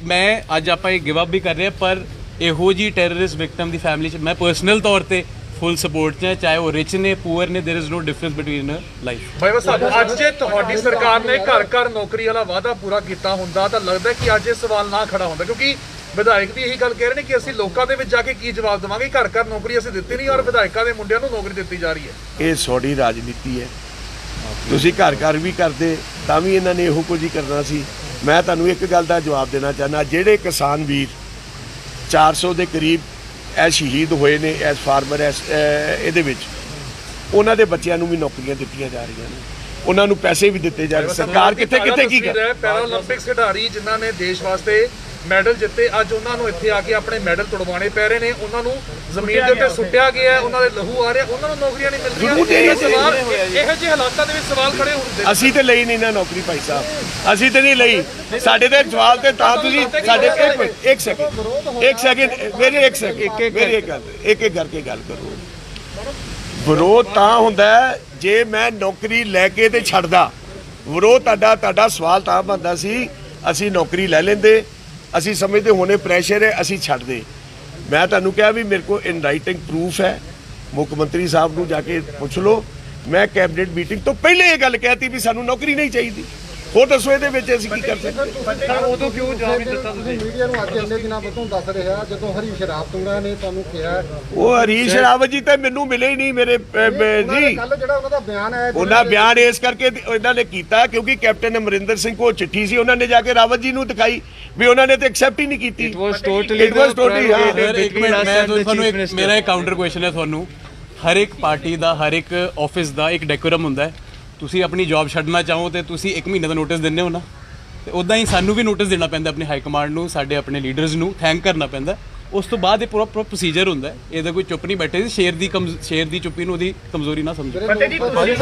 ਮੈਂ ਅੱਜ ਆਪਾਂ ਇਹ ਗਿਵ ਅਪ ਵੀ ਕਰ ਰਹੇ ਹਾਂ, ਪਰ ਇਹੋ ਜੀ ਟੈਰਰਿਸਟ ਵਿਕਟਮ ਦੀ ਫੈਮਿਲੀ 'ਚ ਮੈਂ ਪਰਸਨਲ ਤੌਰ ਤੇ ਫੁੱਲ ਸਪੋਰਟ 'ਚ, ਚਾਹੇ ਉਹ ਰਿਚ ਨੇ ਪੂਅਰ ਨੇ, there is no difference between life. ਬਾਈਵਾ ਸਾਹਿਬ ਅੱਜ ਜੇ ਤੁਹਾਡੀ ਸਰਕਾਰ ਨੇ ਘਰ ਨੌਕਰੀ ਵਾਲਾ ਵਾਅਦਾ ਪੂਰਾ ਕੀਤਾ ਹੁੰਦਾ ਤਾਂ ਲੱਗਦਾ ਕਿ ਅੱਜ ਇਹ ਸਵਾਲ ਨਾ ਖੜਾ ਹੁੰਦਾ, ਕਿਉਂਕਿ ਵਿਧਾਇਕ ਵੀ ਇਹੀ ਗੱਲ ਕਹਿ ਰਹੇ ਨੇ ਕਿ ਅਸੀਂ ਲੋਕਾਂ ਦੇ ਵਿੱਚ ਜਾ ਕੇ ਕੀ ਜਵਾਬ ਦੇਵਾਂਗੇ, ਘਰ ਨੌਕਰੀ ਅਸੀਂ ਦਿੱਤੀ ਨਹੀਂ ਔਰ ਵਿਧਾਇਕਾਂ ਦੇ ਮੁੰਡਿਆਂ ਨੂੰ ਨੌਕਰੀ ਦਿੱਤੀ ਜਾ ਰਹੀ ਹੈ। ਇਹ ਸੌੜੀ ਰਾਜਨੀਤੀ ਹੈ। ਤੁਸੀਂ ਘਰ ਵੀ ਕਰਦੇ ਤਾਂ ਵੀ ਇਹਨਾਂ ਨੇ ਇਹੋ ਕੁਝ ਹੀ ਕਰਨਾ ਸੀ। ਮੈਂ ਤੁਹਾਨੂੰ ਇੱਕ ਗੱਲ ਦਾ ਜਵਾਬ ਦੇਣਾ ਚਾਹੁੰਦਾ, ਜਿਹੜੇ ਕਿਸਾਨ ਵੀਰ 400 ਦੇ ਕਰੀਬ ਇਹ ਸ਼ਹੀਦ ਹੋਏ ਨੇ ਐਸ ਫਾਰਮਰ ਇਹਦੇ ਵਿੱਚ, ਉਹਨਾਂ ਦੇ ਬੱਚਿਆਂ ਨੂੰ ਵੀ ਨੌਕਰੀਆਂ ਦਿੱਤੀਆਂ ਜਾ ਰਹੀਆਂ ਨੇ, ਉਹਨਾਂ ਨੂੰ ਪੈਸੇ ਵੀ ਦਿੱਤੇ ਜਾ ਰਹੇ। ਸਰਕਾਰ ਕਿੱਥੇ ਕੀ ਕਰ ਪੈਰਾਲੰਪਿਕਸ ਖਿਡਾਰੀ ਜਿਨ੍ਹਾਂ ਨੇ ਦੇਸ਼ ਵਾਸਤੇ ਮੈਡਲ ਜਿੱਤੇ, ਅੱਜ ਉਹਨਾਂ ਨੂੰ ਇੱਥੇ ਆ ਕੇ ਆਪਣੇ ਮੈਡਲ ਤੁੜਵਾਉਣੇ ਪੈ ਰਹੇ ਨੇ, ਉਹਨਾਂ ਨੂੰ ਜ਼ਮੀਨ ਦੇ ਉੱਤੇ ਸੁੱਟਿਆ ਗਿਆ, ਉਹਨਾਂ ਦੇ ਲਹੂ ਆ ਰਿਹਾ, ਉਹਨਾਂ ਨੂੰ ਨੌਕਰੀਆਂ ਨਹੀਂ ਮਿਲ ਰਹੀਆਂ। ਸਵਾਲ ਇਹੋ ਜਿਹੇ ਹਾਲਾਤਾਂ ਦੇ ਵਿੱਚ ਸਵਾਲ ਖੜੇ ਹੁੰਦੇ। ਅਸੀਂ ਤੇ ਲਈ ਨਹੀਂ ਨਾ ਨੌਕਰੀ ਭਾਈ ਸਾਹਿਬ, ਅਸੀਂ ਤੇ ਨਹੀਂ ਲਈ। ਸਾਡੇ ਤੇ ਸਵਾਲ ਤੇ ਤਾਂ ਤੁਸੀਂ ਸਾਡੇ ਇੱਕ ਸੈਕਿੰਡ ਮੇਰੀ ਇੱਕ ਕਰਕੇ ਗੱਲ ਕਰੋ। ਵਿਰੋਧ ਤਾਂ ਹੁੰਦਾ ਜੇ ਮੈਂ ਨੌਕਰੀ ਲੈ ਕੇ ਤੇ ਛੱਡਦਾ। ਵਿਰੋਧ ਤੁਹਾਡਾ ਸਵਾਲ ਤਾਂ ਬਣਦਾ ਸੀ ਅਸੀਂ ਨੌਕਰੀ ਲੈ ਲੈਂਦੇ, ਅਸੀਂ ਸਮਝਦੇ ਹੋਣੇ ਪ੍ਰੈਸ਼ਰ ਹੈ, ਅਸੀਂ ਛੱਡਦੇ। ਮੈਂ ਤੁਹਾਨੂੰ ਕਿਹਾ ਵੀ ਮੇਰੇ ਕੋਲ ਇਨ ਰਾਈਟਿੰਗ ਪ੍ਰੂਫ ਹੈ, ਮੁੱਖ ਮੰਤਰੀ ਸਾਹਿਬ ਨੂੰ ਜਾ ਕੇ ਪੁੱਛ ਲਓ। ਮੈਂ ਕੈਬਨਿਟ ਮੀਟਿੰਗ ਤੋਂ ਪਹਿਲੇ ਇਹ ਗੱਲ ਕਹਿਤੀ ਵੀ ਸਾਨੂੰ ਨੌਕਰੀ ਨਹੀਂ ਚਾਹੀਦੀ। ਹੋਰ ਦੱਸੋ ਇਹਦੇ ਵਿੱਚ ਅਸੀਂ ਕੀ ਕਰ ਸਕਦੇ? ਉਦੋਂ ਕਿਉਂ ਜਵਾਬ ਨਹੀਂ ਦਿੱਤਾ ਤੁਸੀਂ? ਮੀਡੀਆ ਨੂੰ ਅੱਜ ਇੰਨੇ ਦਿਨਾਂ ਬਾਅਦੋਂ ਦੱਸ ਰਿਹਾ ਜਦੋਂ ਹਰੀਸ਼ ਰਾਵਤ ਨੇ ਤੁਹਾਨੂੰ ਕਿਹਾ। ਉਹ ਹਰੀਸ਼ ਰਾਵਤ ਜੀ ਤਾਂ ਮੈਨੂੰ ਮਿਲੇ ਹੀ ਨਹੀਂ ਮੇਰੇ ਜੀ। ਕੱਲ ਜਿਹੜਾ ਉਹਨਾਂ ਦਾ ਬਿਆਨ ਹੈ, ਉਹਨਾਂ ਬਿਆਨ ਇਸ ਕਰਕੇ ਇਹਨਾਂ ਨੇ ਕੀਤਾ ਕਿਉਂਕਿ ਕੈਪਟਨ ਅਮਰਿੰਦਰ ਸਿੰਘ ਕੋਲ ਚਿੱਠੀ ਸੀ, ਉਹਨਾਂ ਨੇ ਜਾ ਕੇ ਰਾਵਤ ਜੀ ਨੂੰ ਦਿਖਾਈ ਵੀ ਉਹਨਾਂ ਨੇ ਤੇ ਐਕਸੈਪਟ ਹੀ ਨਹੀਂ ਕੀਤੀ। ਇਟ ਵਾਸ ਟੋਟਲੀ ਮੇਰਾ ਇੱਕ ਕਾਊਂਟਰ ਕੁਐਸਚਨ ਹੈ ਤੁਹਾਨੂੰ। ਹਰ ਇੱਕ ਪਾਰਟੀ ਦਾ, ਹਰ ਇੱਕ ਆਫਿਸ ਦਾ ਇੱਕ ਡੈਕੋਰਮ ਹੁੰਦਾ ਹੈ। ਤੁਸੀਂ ਆਪਣੀ ਜੌਬ ਛੱਡਣਾ ਚਾਹੋ ਤੇ ਤੁਸੀਂ 1 ਮਹੀਨੇ ਦਾ ਨੋਟਿਸ ਦਿੰਦੇ ਹੋ ਨਾ, ਤੇ ਉਦਾਂ ਹੀ ਸਾਨੂੰ ਵੀ ਨੋਟਿਸ ਦੇਣਾ ਪੈਂਦਾ ਆਪਣੇ ਹਾਈ ਕਮਾਂਡ ਨੂੰ, ਸਾਡੇ ਆਪਣੇ ਲੀਡਰਸ ਨੂੰ ਥੈਂਕ ਕਰਨਾ ਪੈਂਦਾ ਉਸ ਤੋਂ ਬਾਅਦ ਇਹ ਪ੍ਰੋਪਰ ਪ੍ਰੋਸੀਜਰ ਹੁੰਦਾ ਹੈ। ਇਹਦਾ ਕੋਈ ਚੁੱਪ ਨਹੀਂ ਬੈਠੇ ਸੀ। ਸ਼ੇਰ ਦੀ ਚੁੱਪੀ ਨੂੰ ਉਹਦੀ ਕਮਜ਼ੋਰੀ ਨਾ ਸਮਝੋ। ਪਤਾ ਜੀ ਤੁਸੀਂ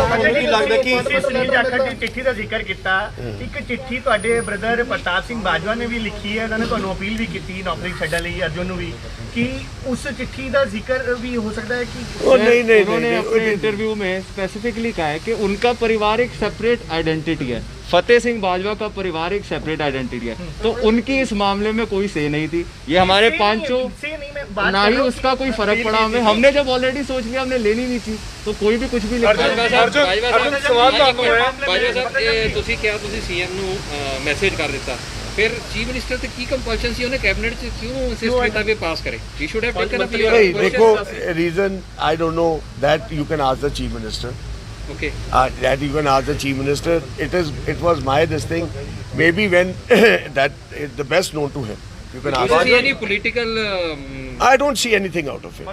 ਲੱਗਦਾ ਕਿ ਸੁਨੀਲ ਜਾਖੜ ਦੀ ਚਿੱਠੀ ਦਾ ਜ਼ਿਕਰ ਕੀਤਾ, ਇੱਕ ਚਿੱਠੀ ਤੁਹਾਡੇ ਬ੍ਰਦਰ ਪ੍ਰਤਾਪ ਸਿੰਘ ਬਾਜਵਾ ਨੇ ਵੀ ਲਿਖੀ ਹੈ, ਉਹਨਾਂ ਨੇ ਤੁਹਾਨੂੰ ਅਪੀਲ ਵੀ ਕੀਤੀ ਨੌਕਰੀ ਛੱਡਣ ਲਈ, ਅਰਜੁਨ ਨੂੰ ਵੀ, ਕਿ उस चिट्ठी का जिक्र भी हो सकता है कि उन्होंने अपने इंटरव्यू में स्पेसिफिकली कहा है कि उनका परिवार एक सेपरेट आइडेंटिटी है, फतेह सिंह बाजवा का परिवार एक सेपरेट आइडेंटिटी है, तो उनकी इस मामले में कोई से नहीं थी। ये हमारे पांचों ना ही उसका कोई फर्क पड़ा हमें, हमने जब ऑलरेडी सोच लिया हमने लेनी नहीं थी, तो कोई भी कुछ भी ਤੁਸੀਂ ਕਿਹਾ ਤੁਸੀਂ ਸੀਐਮ ਨੂੰ ਮੈਸੇਜ ਕਰ ਦਿੱਤਾ, ਫਿਰ ਚੀਫ ਮਿਨਿਸਟਰ ਤੇ ਕੀ ਕੰਪਲਸ਼ਨ ਸੀ ਉਹਨੇ ਕੈਬਨਿਟ ਚ ਕਿਉਂ ਅਸਿਸਟ ਕੀਤਾ ਵੀ ਪਾਸ ਕਰੇ? ਹੀ should have taken up your ਨਹੀਂ ਦੇਖੋ reason I don't know that you can ask the chief minister Okay. That you can ask the chief minister. It was my this thing. Maybe when that is the best known to him. You can ask. Do you see any political? I don't see anything out of it.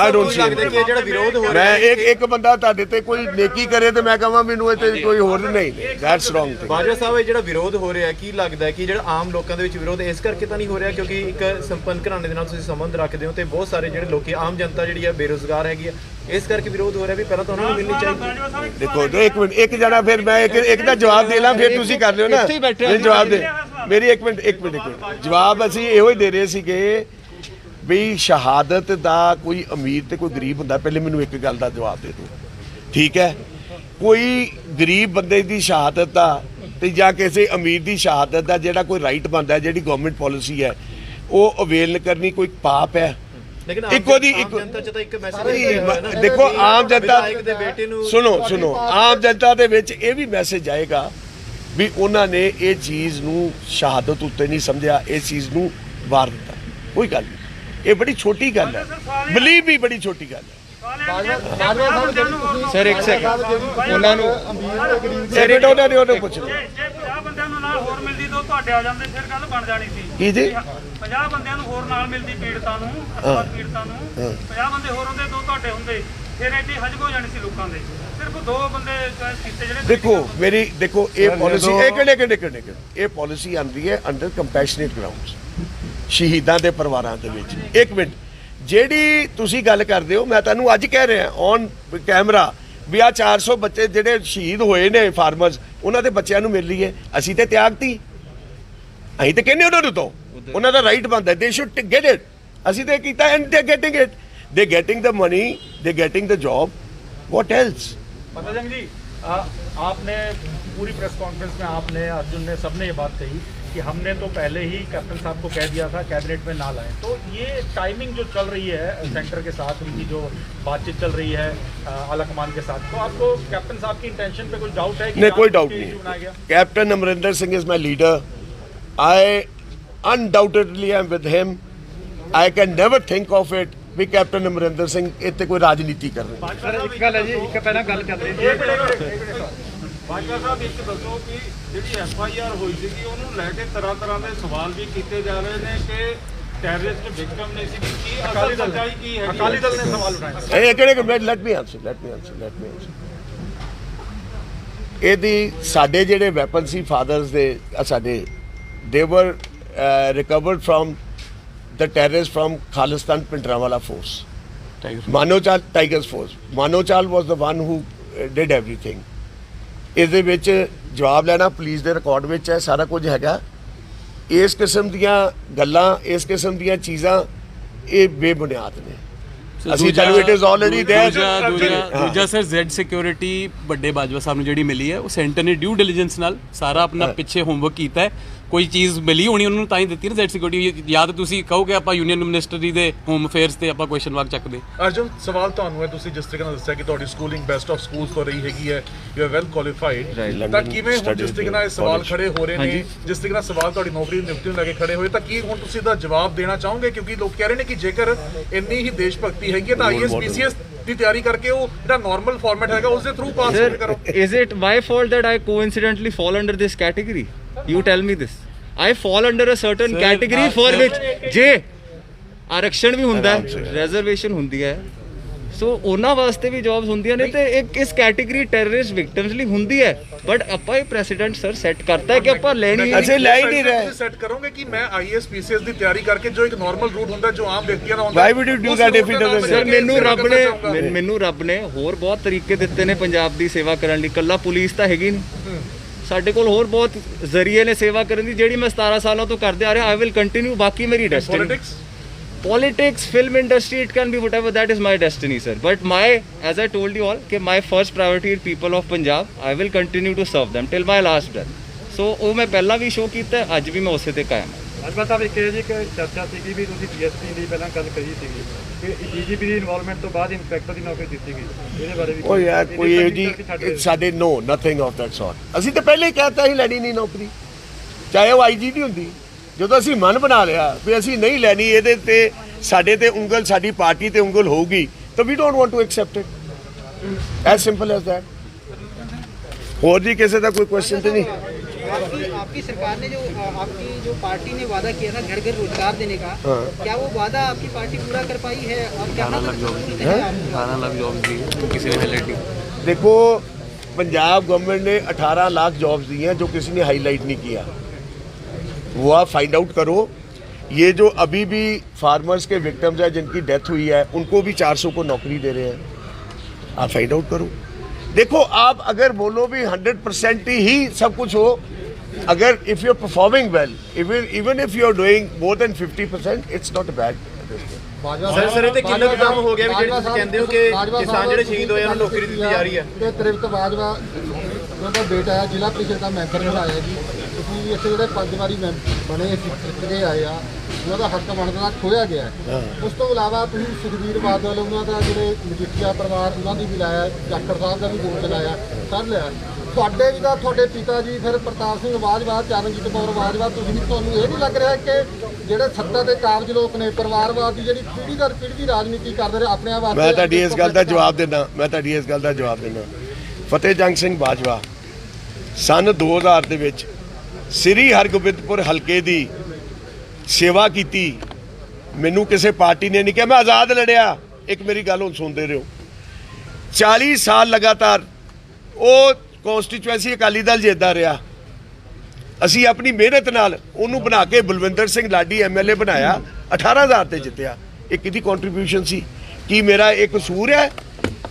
I don't see anything. ਜਿਹੜਾ ਵਿਰੋਧ ਹੋ ਮੈਂ ਇੱਕ ਬੰਦਾ ਤੁਹਾਡੇ ਤੇ ਕੋਈ ਨੇਕੀ ਕਰੇ ਤੇ ਮੈਂ ਕਹਾਂ ਮੈਨੂੰ ਇਹ ਤੇ ਕੋਈ ਹੋਰ ਨਹੀਂ। That's wrong thing. ਬਾਜਵਾ ਸਾਹਿਬ ਇਹ ਜਿਹੜਾ ਵਿਰੋਧ ਹੋ ਰਿਹਾ ਕੀ ਲੱਗਦਾ ਹੈ ਕਿ ਜਿਹੜਾ ਆਮ ਲੋਕਾਂ ਦੇ ਵਿੱਚ ਵਿਰੋਧ ਇਸ ਕਰਕੇ ਤਾਂ ਨਹੀਂ ਹੋ ਰਿਹਾ ਕਿਉਂਕਿ ਇੱਕ ਸੰਪੰਨ ਘਰਾਣੇ ਦੇ ਨਾਲ ਤੁਸੀਂ ਸੰਬੰਧ ਰੱਖਦੇ ਹੋ ਤੇ ਬਹੁਤ ਸਾਰੇ ਜਿਹੜੇ ਲੋਕੀ ਆਮ ਜਨਤਾ ਜਿਹੜੀ ਹੈ ਬੇਰੁਜ਼ਗਾਰ ਹੈਗੀ ਹੈ, ਇਸ ਕਰਕੇ ਵਿਰੋਧ ਹੋ ਰਿਹਾ ਵੀ ਪਹਿਲਾਂ ਤਾਂ ਉਹਨਾਂ ਨੂੰ ਮਿਲਣੀ ਚਾਹੀਦੀ। ਦੇਖੋ ਇੱਕ ਮਿੰਟ ਇੱਕ ਜਣਾ ਫਿਰ ਮੈਂ ਇੱਕ ਦਾ ਜਵਾਬ ਦੇ ਲਾਂ ਫਿਰ ਤੁਸੀਂ ਕਰ ਲਿਓ ਨਾ। ਮੇਰੇ ਜਵਾਬ ਦੇ ਮੇਰੀ ਇੱਕ ਮਿੰਟ ਜਵਾਬ ਅਸੀਂ ਇਹੋ ਹੀ ਦੇ ਰਹੇ ਸੀਗੇ ਵੀ ਸ਼ਹਾਦਤ ਦਾ ਕੋਈ ਅਮੀਰ ਤੇ ਕੋਈ ਗਰੀਬ ਹੁੰਦਾ। ਪਹਿਲੇ ਮੈਨੂੰ ਇੱਕ ਗੱਲ ਦਾ ਜਵਾਬ ਦੇ ਦਿਓ, ਠੀਕ ਹੈ? ਕੋਈ ਗਰੀਬ ਬੰਦੇ ਦੀ ਸ਼ਹਾਦਤ ਦਾ ਤੇ ਜਾਂ ਕਿਸੇ ਅਮੀਰ ਦੀ ਸ਼ਹਾਦਤ ਦਾ ਜਿਹੜਾ ਕੋਈ ਰਾਈਟ ਬਣਦਾ, ਜਿਹੜੀ ਗਵਰਨਮੈਂਟ ਪਾਲਿਸੀ ਹੈ ਉਹ ਅਵੇਲ ਕਰਨੀ ਕੋਈ ਪਾਪ ਹੈ? ਇੱਕੋ ਦੀ ਇੱਕ ਜਨਤਾ ਚ ਤਾਂ ਇੱਕ ਮੈਸੇਜ ਦੇਖੋ ਆਮ ਜਨਤਾ ਦੇ ਬੇਟੇ ਨੂੰ ਸੁਣੋ ਆਮ ਜਨਤਾ ਦੇ ਵਿੱਚ ਇਹ ਵੀ ਮੈਸੇਜ ਆਏਗਾ ਵੀ ਉਹਨਾਂ ਨੇ ਇਹ ਚੀਜ਼ ਨੂੰ ਸ਼ਹਾਦਤ ਉੱਤੇ ਨਹੀਂ ਸਮਝਿਆ, ਇਸ ਚੀਜ਼ ਨੂੰ ਵਾਰ ਦਿੱਤਾ। ਕੋਈ ਗੱਲ ਨਹੀਂ, ਇਹ ਬੜੀ ਛੋਟੀ ਗੱਲ ਹੈ, ਬਲੀਵ ਵੀ ਬੜੀ ਛੋਟੀ ਗੱਲ ਹੈ। ਸਰ ਇੱਕ ਸੈਕਿੰਡ ਉਹਨਾਂ ਨੂੰ ਉਹਨੂੰ ਪੁੱਛ ਲਓ। 50 ਬੰਦਿਆਂ ਨੂੰ ਨਾਲ ਹੋਰ ਮਿਲਦੀ ਤਾਂ ਤੁਹਾਡੇ ਆ ਜਾਂਦੇ, ਫਿਰ ਗੱਲ ਬਣ ਜਾਣੀ ਸੀ। ਕੀ ਜੀ 50 ਬੰਦਿਆਂ ਨੂੰ ਹੋਰ ਨਾਲ ਮਿਲਦੀ ਪੀੜਤਾਂ ਨੂੰ 50 ਬੰਦੇ ਹੋਰ ਹੁੰਦੇ, ਦੋ ਤੁਹਾਡੇ ਹੁੰਦੇ, ਫਿਰ ਐਡੀ ਹਜਮ ਹੋ ਜਾਣੀ ਸੀ ਲੋਕਾਂ ਦੇ। ਸਿਰਫ 2 ਬੰਦੇ ਚੋਇਸ ਕੀਤੇ ਜਿਹੜੇ ਦੇਖੋ ਇਹ ਪਾਲਿਸੀ ਇਹ ਪਾਲਿਸੀ ਆਉਂਦੀ ਹੈ ਅੰਡਰ ਕੰਪੈਸ਼ਨੇਟ ਗਰਾਊਂਡਸ, ਸ਼ਹੀਦਾਂ ਦੇ ਪਰਿਵਾਰਾਂ ਦੇ ਵਿੱਚ। ਇੱਕ ਮਿੰਟ, ਜਿਹੜੀ ਤੁਸੀਂ ਗੱਲ ਕਰਦੇ ਹੋ ਮੈਂ ਤੁਹਾਨੂੰ ਅੱਜ ਕਹਿ ਰਿਹਾ ਔਨ ਕੈਮਰਾ ਵੀ ਆ 400 ਬੱਚੇ ਜਿਹੜੇ ਸ਼ਹੀਦ ਹੋਏ ਨੇ ਫਾਰਮਰਸ, ਉਹਨਾਂ ਦੇ ਬੱਚਿਆਂ ਨੂੰ ਮਿਲ ਰਹੀ ਹੈ। ਅਸੀਂ ਤੇ ਤਿਆਗਤੀ, ਅਸੀਂ ਤੇ ਕਹਿੰਦੇ ਉਹਨਾਂ ਨੂੰ ਤੋਂ ਉਹਨਾਂ ਦਾ ਰਾਈਟ ਬਣਦਾ, ਦੇ ਸ਼ੁੱਡ ਗੈਟ ਇਟ। ਅਸੀਂ ਤੇ ਕੀਤਾ ਐਂਡ ਦੇ ਗੈਟਿੰਗ ਇਟ, ਦੇ ਗੈਟਿੰਗ ਦ ਮਨੀ, ਦੇ ਗੈਟਿੰਗ ਦ ਜॉब, व्हाट एल्स? पताजंग जी, आपने पूरी प्रेस कॉन्फ्रेंस में आपने, अर्जुन ने, सबने ये बात कही कि हमने तो पहले ही कैप्टन साहब को कह दिया था कैबिनेट में ना लाएं। तो ये टाइमिंग जो चल रही है सेंटर के साथ, उनकी जो बातचीत चल रही है आलाकमान के साथ, तो आपको कैप्टन साहब की इंटेंशन पे कोई डाउट है? नहीं, कोई डाउट नहीं। Captain Amarinder Singh is my leader, I undoubtedly I am with him, I can never think of it ਵੀ ਕੈਪਟਨ ਅਮਰਿੰਦਰ ਸਿੰਘ ਇੱਥੇ ਕੋਈ ਰਾਜਨੀਤੀ ਕਰ ਰਹੇ। ਸਰ ਇੱਕ ਗੱਲ ਹੈ ਜੀ, ਇੱਕ ਪਹਿਲਾਂ ਗੱਲ ਕਰ ਰਹੇ ਸੀ ਬਾਜਵਾ ਸਾਹਿਬ, ਇੱਕ ਦੱਸੋ ਕਿ ਜਿਹੜੀ FIR ਹੋਈ ਸੀਗੀ ਉਹਨੂੰ ਲੈ ਕੇ ਤਰ੍ਹਾਂ ਦੇ ਸਵਾਲ ਵੀ ਕੀਤੇ ਜਾ ਰਹੇ ਨੇ ਕਿ ਟੈਰਰਿਸਟ ਵਿਕਟਮ ਨੇ ਸੀ, ਕੀ ਅਸਲ ਸੱਚਾਈ ਕੀ ਹੈ? ਅਕਾਲੀ ਦਲ ਨੇ ਸਵਾਲ ਉਠਾਏ। ਇਹ ਕਿਹੜੇ ਲੈਟ ਮੀ ਆਨਸਰ ਇਹਦੀ ਸਾਡੇ ਜਿਹੜੇ ਵੈਪਨ ਸੀ ਫਾਦਰਸ ਦੇ ਸਾਡੇ, they were recovered from the terrorists from Khalistan Pindrawala force, Manochal Tigers force. Manochal was the one who did everything. ਇਸ ਦੇ ਵਿੱਚ ਜਵਾਬ ਲੈਣਾ ਪੁਲਿਸ ਦੇ ਰਿਕਾਰਡ ਵਿੱਚ ਹੈ, ਸਾਰਾ ਕੁਝ ਹੈਗਾ। ਇਸ ਕਿਸਮ ਦੀਆਂ ਗੱਲਾਂ, ਇਸ ਕਿਸਮ ਦੀਆਂ ਚੀਜ਼ਾਂ ਇਹ ਬੇਬੁਨਿਆਦ ਨੇ। ਅਸੀਂ ਤੁਹਾਨੂੰ ਇਟ ਇਜ਼ ਆਲਰੇਡੀ देयर। ਦੂਜਾ ਸਰ ਜ਼ੈਡ ਸਿਕਿਉਰਿਟੀ ਵੱਡੇ ਬਾਜਵਾ ਸਾਹਿਬ ਨੂੰ ਜਿਹੜੀ ਮਿਲੀ ਹੈ ਉਹ ਸੈਂਟਰ ਨੇ ਡਿਊ ਡਿਲੀਜੈਂਸ ਨਾਲ ਸਾਰਾ ਆਪਣਾ ਪਿੱਛੇ ਹੋਮਵਰਕ ਕੀਤਾ ਹੈ। ਕੋਈ ਚੀਜ਼ ਮਿਲੀ ਹੋਣੀ ਉਹਨਾਂ ਨੂੰ ਤਾਂ ਹੀ ਦਿੱਤੀ ਨਾ ਜ਼ੈਡ ਸਿਕਿਉਰਿਟੀ। ਜਾਂ ਤਾਂ ਤੁਸੀਂ ਕਹੋਗੇ ਆਪਾਂ ਯੂਨੀਅਨ ਮਿਨਿਸਟਰੀ ਦੇ ਹੋਮ ਅਫੇਅਰਸ ਤੇ ਆਪਾਂ ਕੁਐਸਚਨ ਮਾਰਕ ਚੱਕਦੇ। ਅਰਜੁਨ, ਸਵਾਲ ਤੁਹਾਨੂੰ ਹੈ, ਤੁਸੀਂ ਜਿਸ ਤਰੀਕੇ ਨਾਲ ਦੱਸਿਆ ਕਿ ਤੁਹਾਡੀ ਸਕੂਲਿੰਗ ਬੈਸਟ ਆਫ ਸਕੂਲਸ ਤੋਂ ਰਹੀ ਹੈਗੀ ਹੈ, ਯੂ ਆਰ ਵੈਲ ਕੁਆਲੀਫਾਈਡ, ਤਾਂ ਕਿਵੇਂ ਹੁਣ ਜਿਸ ਤਰੀਕੇ ਨਾਲ ਇਹ ਸਵਾਲ ਖੜੇ ਹੋ ਰਹੇ ਨੇ, ਜਿਸ ਤਰੀਕੇ ਨਾਲ ਸਵਾਲ ਤੁਹਾਡੀ ਨੌਕਰੀ ਨਿਯੁਕਤੀ ਨੂੰ ਲੈ ਕੇ ਖੜੇ ਹੋਏ, ਤਾਂ ਕੀ ਹੁਣ ਤੁਸੀਂ ਇਹਦਾ ਜਵਾਬ ਦੇਣਾ ਚਾਹੋਗੇ? ਕਿਉਂਕਿ ਲੋਕ ਕਹਿ ਰਹੇ ਨੇ ਕਿ ਜੇਕਰ ਇੰਨੀ ਹੀ ਦੇਸ਼ ਭਗਤੀ ਹੈਗੀ ਤਾਂ IAS PCS ਦੀ ਤਿਆਰੀ ਕਰਕੇ ਉਹ ਜਿਹੜਾ ਨਾਰਮਲ ਫਾਰਮੈਟ ਹੈਗਾ ਉਸ ਦੇ ਥਰੂ ਪਾਸ ਕਰੋ। Is it my fault that I coincidentally fall under this category? You tell me this. I fall under a certain category for which ਜੇ ਆਰਕਸ਼ਣ ਵੀ ਹੁੰਦਾ ਹੈ, ਰਿਜ਼ਰਵੇਸ਼ਨ ਹੁੰਦੀ ਹੈ, ਸੋ ਉਹਨਾਂ ਵਾਸਤੇ ਵੀ ਜੌਬਸ ਹੁੰਦੀਆਂ ਨੇ ਤੇ ਇੱਕ ਇਸ ਕੈਟੇਗਰੀ ਟੈਰਰਿਸਟ ਵਿਕਟਮਸ ਲਈ ਹੁੰਦੀ ਹੈ, ਬਟ ਆਪਾਂ ਇਹ ਪ੍ਰੈਸੀਡੈਂਟ ਸਰ ਸੈੱਟ ਕਰਤਾ ਹੈ ਕਿ ਆਪਾਂ ਲੈਣੀ ਅਸੀਂ ਲੈ ਹੀ ਨਹੀਂ ਰਹੇ। ਤੁਸੀਂ ਸੈੱਟ ਕਰੋਗੇ ਕਿ ਮੈਂ ਆਈਐਸ ਪੀਸੀਐਸ ਦੀ ਤਿਆਰੀ ਕਰਕੇ ਜੋ ਇੱਕ ਨਾਰਮਲ ਰੂਟ ਹੁੰਦਾ ਜੋ ਆਮ ਵਿਅਕਤੀਆਂ ਦਾ ਹੁੰਦਾ, Why would you do that if he doesn't? Sir ਮੈਨੂੰ ਰੱਬ ਨੇ ਹੋਰ ਬਹੁਤ ਤਰੀਕੇ ਦਿੱਤੇ ਨੇ ਪੰਜਾਬ ਦੀ ਸੇਵਾ ਕਰਨ ਲਈ, ਕੱਲਾ ਪੁਲਿਸ ਤਾਂ ਹੈਗੀ ਨਹੀਂ, ਸਾਡੇ ਕੋਲ ਹੋਰ ਬਹੁਤ ਜ਼ਰੀਏ ਨੇ ਸੇਵਾ ਕਰਨ ਦੀ, ਜਿਹੜੀ ਮੈਂ 17 ਸਾਲਾਂ ਤੋਂ ਕਰਦੇ ਆ ਰਿਹਾ। I will continue. ਬਾਕੀ ਮੇਰੀ destiny politics, film industry, it can be whatever, that is my destiny, sir. But as I told you all, my first priority is people of Punjab. I will continue to serve them till my last breath. So ਉਹ ਮੈਂ ਪਹਿਲਾਂ ਵੀ show ਕੀਤਾ, ਅੱਜ ਵੀ ਮੈਂ ਉਸੇ ਤੇ ਕਾਇਮ ਹਾਂ। ਅਜਮਾ ਸਾਹਿਬ ਇੱਕ ਜੀ ਚਰਚਾ ਸੀਗੀ ਵੀ ਤੁਸੀਂ ਡੀਐਸਪੀ ਦੀ ਪਹਿਲਾਂ ਗੱਲ ਕਹੀ ਸੀਗੀ ਕਿ ਡੀਜੀਪੀ ਦੀ ਇਨਵੋਲਵਮੈਂਟ ਤੋਂ ਬਾਅਦ ਇੰਸਪੈਕਟਰ ਦੀ ਨੌਕਰੀ ਦਿੱਤੀ ਗਈ, ਇਹਦੇ ਬਾਰੇ ਵੀ ਉਹ ਯਾਰ ਕੋਈ ਇਹ ਜੀ ਸਾਡੇ ਨੋ ਨਥਿੰਗ ਆਫ ਦੈਟ ਸੌਰਟ। ਅਸੀਂ ਤਾਂ ਪਹਿਲੇ ਹੀ ਕਹਿਤਾ ਸੀ ਲੈਣੀ ਨਹੀਂ ਨੌਕਰੀ, ਚਾਹੇ ਉਹ ਆਈਜੀ ਦੀ ਹੁੰਦੀ। ਜਦੋਂ ਅਸੀਂ ਮਨ ਬਣਾ ਲਿਆ ਵੀ ਅਸੀਂ ਨਹੀਂ ਲੈਣੀ, ਇਹਦੇ ਤੇ ਸਾਡੇ ਤੇ ਉਂਗਲ, ਸਾਡੀ ਪਾਰਟੀ ਤੇ ਉਂਗਲ ਹੋਊਗੀ, ਤਾਂ we don't want to accept it, as simple as that. ਹੋਰ ਜੀ ਕਿਸੇ ਦਾ ਕੋਈ ਕੁਐਸਚਨ ਤੇ ਨਹੀਂ? आपकी सरकार ने आपकी जो पार्टी ने वादा किया था घर घर रोजगार देने का, क्या वो वादा आपकी पार्टी पूरा कर पाई है? और 18 लाख जॉब दी किसी ने हाईलाइट नहीं। देखो, पंजाब गवर्नमेंट ने 18 लाख जॉब्स दी हैं जो किसी ने हाईलाइट नहीं किया, वो आप फाइंड आउट करो। ये जो अभी भी फार्मर्स के विक्टिम्स हैं जिनकी डेथ हुई है, उनको भी 400 को नौकरी दे रहे हैं, आप फाइंड आउट करो। देखो, आप अगर बोलो भी 100% ही सब कुछ हो, अगर if you are performing well, even if you are doing more than 50%, it's not bad. Sir ਇਹ ਤੇ ਕਿੰਨਾ ਕੰਮ ਹੋ ਗਿਆ ਵੀ ਜਿਹੜੇ ਤੁਸੀਂ ਕਹਿੰਦੇ ਹੋ ਕਿ ਕਿਸਾਨ ਜਿਹੜੇ ਸ਼ਹੀਦ ਹੋਏ ਉਹਨਾਂ ਨੂੰ ਨੌਕਰੀ ਦਿੱਤੀ ਜਾ ਰਹੀ ਹੈ? ਤੇ ਤ੍ਰਿਪਤ ਬਾਜਵਾ ਉਹਦਾ ਬੇਟਾ ਹੈ, ਜ਼ਿਲ੍ਹਾ ਪ੍ਰੀਸ਼ਦ ਦਾ ਮੈਂਬਰ ਬਣਾਇਆ ਜੀ। ਤੁਸੀਂ ਇੱਥੇ ਜਿਹੜੇ 5 ਵਾਰੀ ਬਣੇ ਸਿੱਖੇ ਆਏ ਆ, ਉਹਨਾਂ ਦਾ ਹੱਕ ਬਣਦਾ ਖੋਇਆ ਗਿਆ। ਉਸ ਤੋਂ ਇਲਾਵਾ ਤੁਸੀਂ ਸੁਖਬੀਰ ਬਾਦਲ, ਉਹਨਾਂ ਦਾ ਜਿਹੜੇ ਮਜੀਠੀਆ ਪਰਿਵਾਰ, ਉਹਨਾਂ ਦੀ ਵੀ ਲਾਇਆ, ਜਾਖੜ ਸਾਹਿਬ ਦਾ ਵੀ ਗੋਲ ਚਲਾਇਆ, ਕਰ ਲਿਆ। ਤੁਹਾਡੇ ਵੀ ਤਾਂ ਤੁਹਾਡੇ ਪਿਤਾ ਜੀ ਫਿਰ ਪ੍ਰਤਾਪ ਸਿੰਘ ਬਾਜਵਾ, ਚਰਨਜੀਤ ਕੌਰ ਬਾਜਵਾ, ਤੁਹਾਨੂੰ ਇਹ ਨਹੀਂ ਲੱਗ ਰਿਹਾ ਕਿ ਜਿਹੜੇ ਸੱਤਾ ਦੇ ਕਾਬਜ ਲੋਕ ਨੇ, ਪਰਿਵਾਰਵਾਦ ਦੀ ਜਿਹੜੀ ਪੀੜ੍ਹੀ ਦਰ ਪੀੜ੍ਹੀ ਦੀ ਰਾਜਨੀਤੀ ਕਰਦੇ ਰਹੇ ਆਪਣੇ ਵਾਸਤੇ? ਮੈਂ ਤੁਹਾਡੀ ਇਸ ਗੱਲ ਦਾ ਜਵਾਬ ਦਿੰਦਾ। ਫਤਿਹ ਜੰਗ ਸਿੰਘ ਬਾਜਵਾ ਸਨ 2000 ਦੇ ਵਿੱਚ ਸ੍ਰੀ ਹਰਗੋਬਿੰਦਪੁਰ ਹਲਕੇ ਦੀ ਸੇਵਾ ਕੀਤੀ। ਮੈਨੂੰ ਕਿਸੇ ਪਾਰਟੀ ਨੇ ਨਹੀਂ ਕਿਹਾ ਮੈਂ ਆਜ਼ਾਦ ਲੜਿਆ। ਇੱਕ ਮੇਰੀ ਗੱਲ ਹੁਣ ਸੁਣਦੇ ਰਹੋ। 40 ਸਾਲ ਲਗਾਤਾਰ ਉਹ ਕੌਂਸਟੀਚੁਐਂਸੀ ਅਕਾਲੀ ਦਲ ਜਿੱਤਦਾ ਰਿਹਾ। ਅਸੀਂ ਆਪਣੀ ਮਿਹਨਤ ਨਾਲ ਉਹਨੂੰ ਬਣਾ ਕੇ ਬਲਵਿੰਦਰ ਸਿੰਘ ਲਾਡੀ ਐਮਐਲਏ ਬਣਾਇਆ, 18000 ਤੇ ਜਿੱਤਿਆ। ਇਹ ਕਿਹਦੀ ਕੰਟਰੀਬਿਊਸ਼ਨ ਸੀ? ਕੀ ਮੇਰਾ ਇਹ ਕਸੂਰ ਹੈ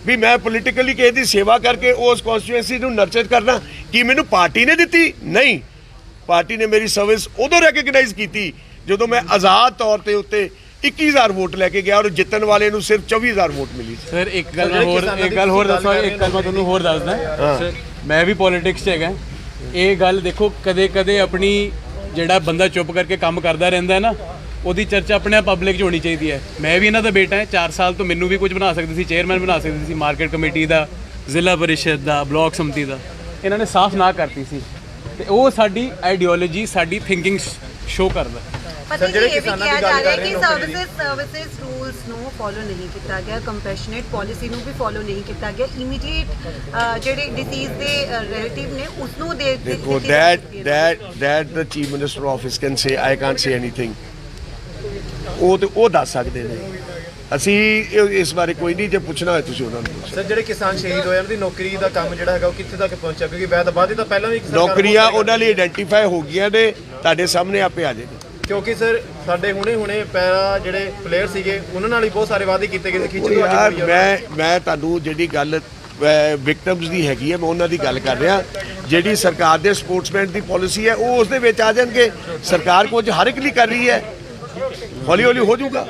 ਵੀ ਮੈਂ ਪੋਲੀਟੀਕਲੀ ਕਿਸੇ ਦੀ ਸੇਵਾ ਕਰਕੇ ਉਸ ਕੌਂਸਟੀਚੁਐਂਸੀ ਨੂੰ ਨਰਚਰ ਕਰਨਾ? ਕੀ ਮੈਨੂੰ ਪਾਰਟੀ ਨੇ ਦਿੱਤੀ? ਨਹੀਂ, ਪਾਰਟੀ ਨੇ ਮੇਰੀ ਸਰਵਿਸ ਉਦੋਂ ਰੈਕਗਨਾਈਜ਼ ਕੀਤੀ ਜਦੋਂ ਮੈਂ ਆਜ਼ਾਦ ਤੌਰ ਤੇ ਉੱਤੇ 21000 ਵੋਟ ਲੈ ਕੇ ਗਿਆ ਔਰ ਜਿੱਤਣ ਵਾਲੇ ਨੂੰ ਸਿਰਫ 24000 ਵੋਟ ਮਿਲੀ। ਸਰ ਇੱਕ ਗੱਲ ਹੋਰ ਦੱਸੋ, ਇੱਕ ਗੱਲ ਮੈਂ ਤੁਹਾਨੂੰ ਹੋਰ ਦੱਸਦਾ। ਮੈਂ ਵੀ ਪੋਲਿਟਿਕਸ 'ਚ ਹੈਗਾ। ਇਹ ਗੱਲ ਦੇਖੋ, ਕਦੇ ਕਦੇ ਆਪਣੀ ਜਿਹੜਾ ਬੰਦਾ ਚੁੱਪ ਕਰਕੇ ਕੰਮ ਕਰਦਾ ਰਹਿੰਦਾ ਨਾ, ਉਹਦੀ ਚਰਚਾ ਆਪਣੇ ਪਬਲਿਕ 'ਚ ਹੋਣੀ ਚਾਹੀਦੀ ਹੈ। ਮੈਂ ਵੀ ਇਹਨਾਂ ਦਾ ਬੇਟਾ ਹੈ। 4 ਸਾਲ ਤੋਂ ਮੈਨੂੰ ਵੀ ਕੁਝ ਬਣਾ ਸਕਦੇ ਸੀ, ਚੇਅਰਮੈਨ ਬਣਾ ਸਕਦੇ ਸੀ, ਮਾਰਕੀਟ ਕਮੇਟੀ ਦਾ, ਜ਼ਿਲ੍ਹਾ ਪਰਿਸ਼ਦ ਦਾ, ਬਲਾਕ ਸਮਿਤੀ ਦਾ। ਇਹਨਾਂ ਨੇ ਸਾਫ਼ ਨਾ ਕਰਤੀ ਸੀ ਤੇ ਉਹ ਸਾਡੀ ਆਈਡੀਓਲੋਜੀ, ਸਾਡੀ ਥਿੰਕਿੰਗ ਸ਼ੋ ਕਰਦਾ। ਸਰ ਜਿਹੜੇ ਕਿਸਾਨਾਂ ਦੀ ਗੱਲ ਕਰ ਰਹੇ ਨੇ, ਸਰਵਿਸਿਜ਼ ਰੂਲਸ ਨੂੰ ਫੋਲੋ ਨਹੀਂ ਕੀਤਾ ਗਿਆ, ਕੰਪੈਸ਼ਨੇਟ ਪਾਲਿਸੀ ਨੂੰ ਵੀ ਫੋਲੋ ਨਹੀਂ ਕੀਤਾ ਗਿਆ। ਇਮੀਡੀਏਟ ਜਿਹੜੇ ਡਿਸੀਜ਼ ਦੇ ਰਿਲੇਟਿਵ ਨੇ ਉਸ ਨੂੰ ਦੇ ਦੇਖੋ, that the chief minister office can say, I can't say anything। ਉਹ ਦੱਸ ਸਕਦੇ ਨੇ, ਅਸੀਂ ਇਸ ਬਾਰੇ ਕੋਈ ਨਹੀਂ। ਜੇ ਪੁੱਛਣਾ ਹੋਏ ਤੁਸੀਂ ਉਹਨਾਂ ਨੂੰ ਪੁੱਛੋ। ਸਰ ਜਿਹੜੇ ਕਿਸਾਨ ਸ਼ਹੀਦ ਹੋਏ ਉਹਨਾਂ ਦੀ ਨੌਕਰੀ ਦਾ ਕੰਮ ਜਿਹੜਾ ਹੈਗਾ ਉਹ ਕਿੱਥੇ ਤੱਕ ਪਹੁੰਚਿਆ? ਕਿਉਂਕਿ ਵੈਦਵਾਦੀ ਤਾਂ ਪਹਿਲਾਂ ਵੀ ਨੌਕਰੀਆਂ ਉਹਨਾਂ ਲਈ ਆਇਡੈਂਟੀਫਾਈ ਹੋ ਗਈਆਂ ਨੇ, ਤੁਹਾਡੇ ਸਾਹਮਣੇ ਆਪੇ ਆ ਜਾਏਗੀ। ਕਿਉਂਕਿ ਸਰ ਸਾਡੇ ਹੁਣੇ ਪਹਿਲਾਂ ਜਿਹੜੇ ਪਲੇਅਰ ਸੀਗੇ ਉਹਨਾਂ ਨਾਲ ਹੀ ਬਹੁਤ ਸਾਰੇ ਵਾਅਦੇ ਕੀਤੇ ਗਏ ਸੀ। ਯਾਰ ਮੈਂ ਤੁਹਾਨੂੰ ਜਿਹੜੀ ਗੱਲ ਵਿਕਟਮਸ ਦੀ ਹੈਗੀ ਹੈ, ਮੈਂ ਉਹਨਾਂ ਦੀ ਗੱਲ ਕਰ ਰਿਹਾ। ਜਿਹੜੀ ਸਰਕਾਰ ਦੇ ਸਪੋਰਟਸਮੈਨ ਦੀ ਪਾਲਿਸੀ ਹੈ ਉਹ ਉਸ ਦੇ ਵਿੱਚ ਆ ਜਾਣਗੇ। ਸਰਕਾਰ ਕੁਝ ਹਰ ਇੱਕ ਲਈ ਕਰ ਰਹੀ ਹੈ, ਹੌਲੀ ਹੌਲੀ ਹੋ ਜਾਊਗਾ।